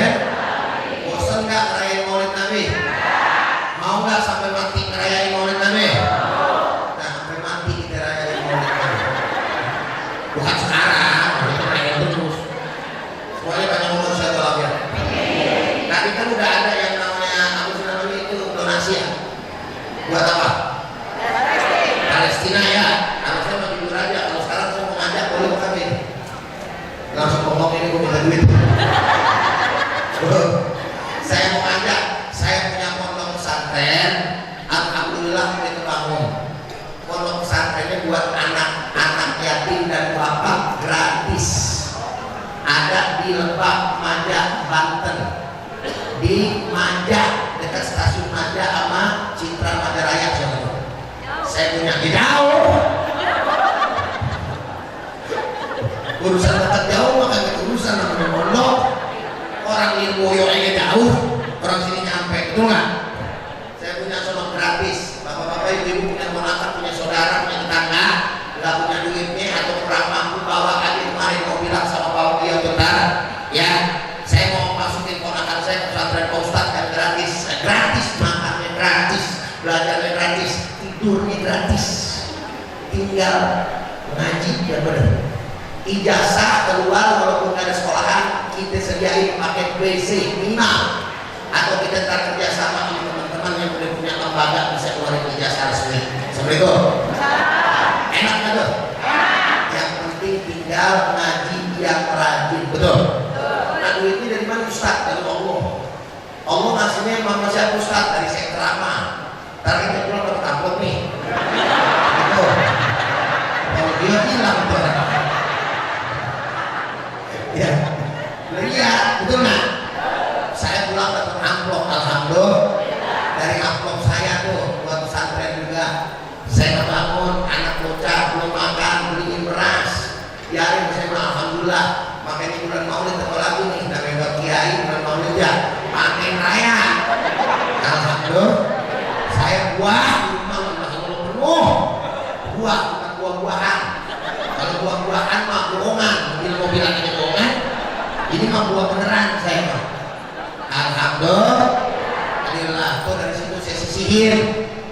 Bosan nggak ngerayain maulid Nabi? Mau nggak sampai mati ngerayain maulid Nabi? Nah, sampai mati kita rayain maulid Nabi. Bukan sekarang, kita rayain terus. Semuanya banyak umur saya tolak ya. Tadi kan udah ada yang namanya apa sih namanya itu donasi ya. Buat apa? Palestina ya. Harusnya mau jujur aja. Kalau sekarang saya mau ngajak boleh bukan ini. Langsung ngomong ini gue minta duit. Saya mau ngajak. Saya punya pondok pesantren. Alhamdulillah udah kebangun. Pondok pesantrennya buat anak-anak yatim dan bapak gratis. Ada di Lebak, Maja, Banten. Di Maja, dekat stasiun Maja sama Citra Madaraya. Saya punya di jauh. Urusan dekat jauh maka urusan namanya pondok. Orang Lirboyo aja jauh, orang sini nyampe, betul nggak? Saya punya sono gratis. Bapak-bapak ibu punya ponakan, punya saudara, punya tetangga, nggak punya duitnya atau kurang mampu, bawa aja kemarin mau bilang sama bapak dia bentar, ya. Saya mau masukin ponakan saya ke pesantren Pak Ustadz yang gratis, gratis makannya gratis, belajarnya gratis, tidurnya gratis, tinggal ngaji ya benar. Ijazah keluar walaupun nggak ada sekolahan, kita sediain pakai WC minimal, atau kita ntar kerjasama sama teman-teman yang udah punya lembaga bisa keluarin ijazah resmi. Assalamualaikum. Enak nggak tuh? Yang penting tinggal ngaji yang rajin, betul? Nah duitnya dari mana Ustaz? Dari Allah. Allah ngasihnya sama siapa Ustaz? Dari saya ceramah. Ntar kita pulang dapat amplop nih. Betul. Kalau dia hilang tuh. Ya, lihat, betul nggak? Saya pulang dapat amplop, alhamdulillah. Dari amplop saya tuh buat pesantren juga. Saya bangun, anak bocah belum makan, beliin beras. Biarin saya mah alhamdulillah. Makanya bulan Maulid apa lagi nih? Namanya Kiai bulan Maulid ya. Makin raya. Alhamdulillah. Saya buah di rumah masih belum penuh. Buah bukan buah-buahan. Kalau buah-buahan mah bohongan. Mobil-mobilan ini bohongan. Ini mah buah beneran saya mah. Alhamdulillah. Tuh dari situ saya sisihir.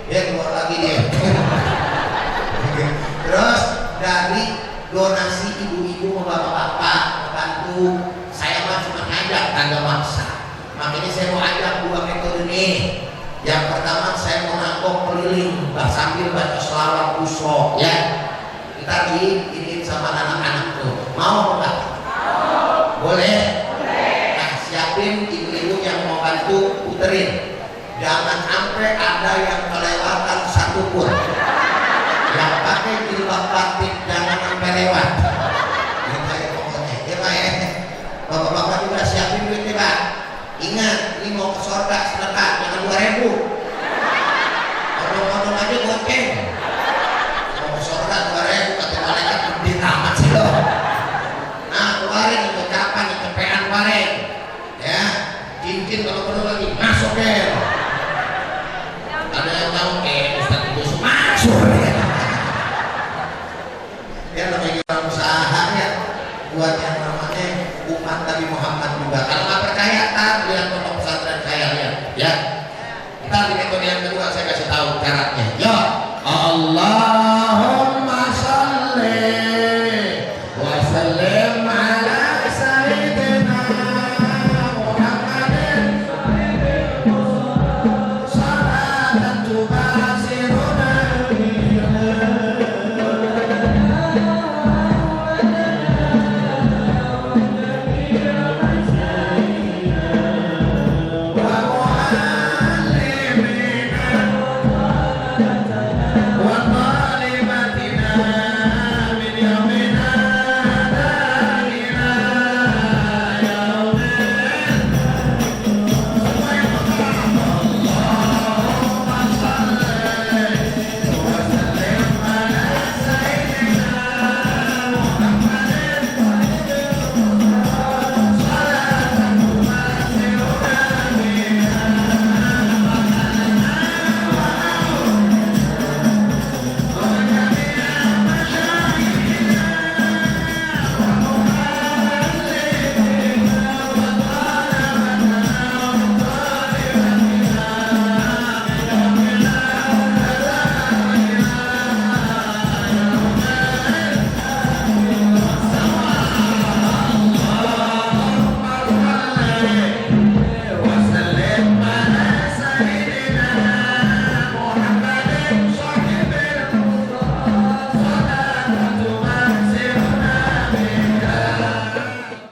Dia keluar lagi dia. Terus dari donasi ibu-ibu sama bapak-bapak membantu, saya mah cuma ngajak, kagak maksa. Makanya saya mau ajak dua metode nih. Yang pertama saya mau nangkok keliling sambil baca selawat usho ya. Kita diinin sama anak-anak tuh. Mau enggak? Boleh? Nah siapin ibu-ibu yang mau bantu puterin. Jangan sampai ada yang kelewatan satu pun. Yang pakai jilbab batik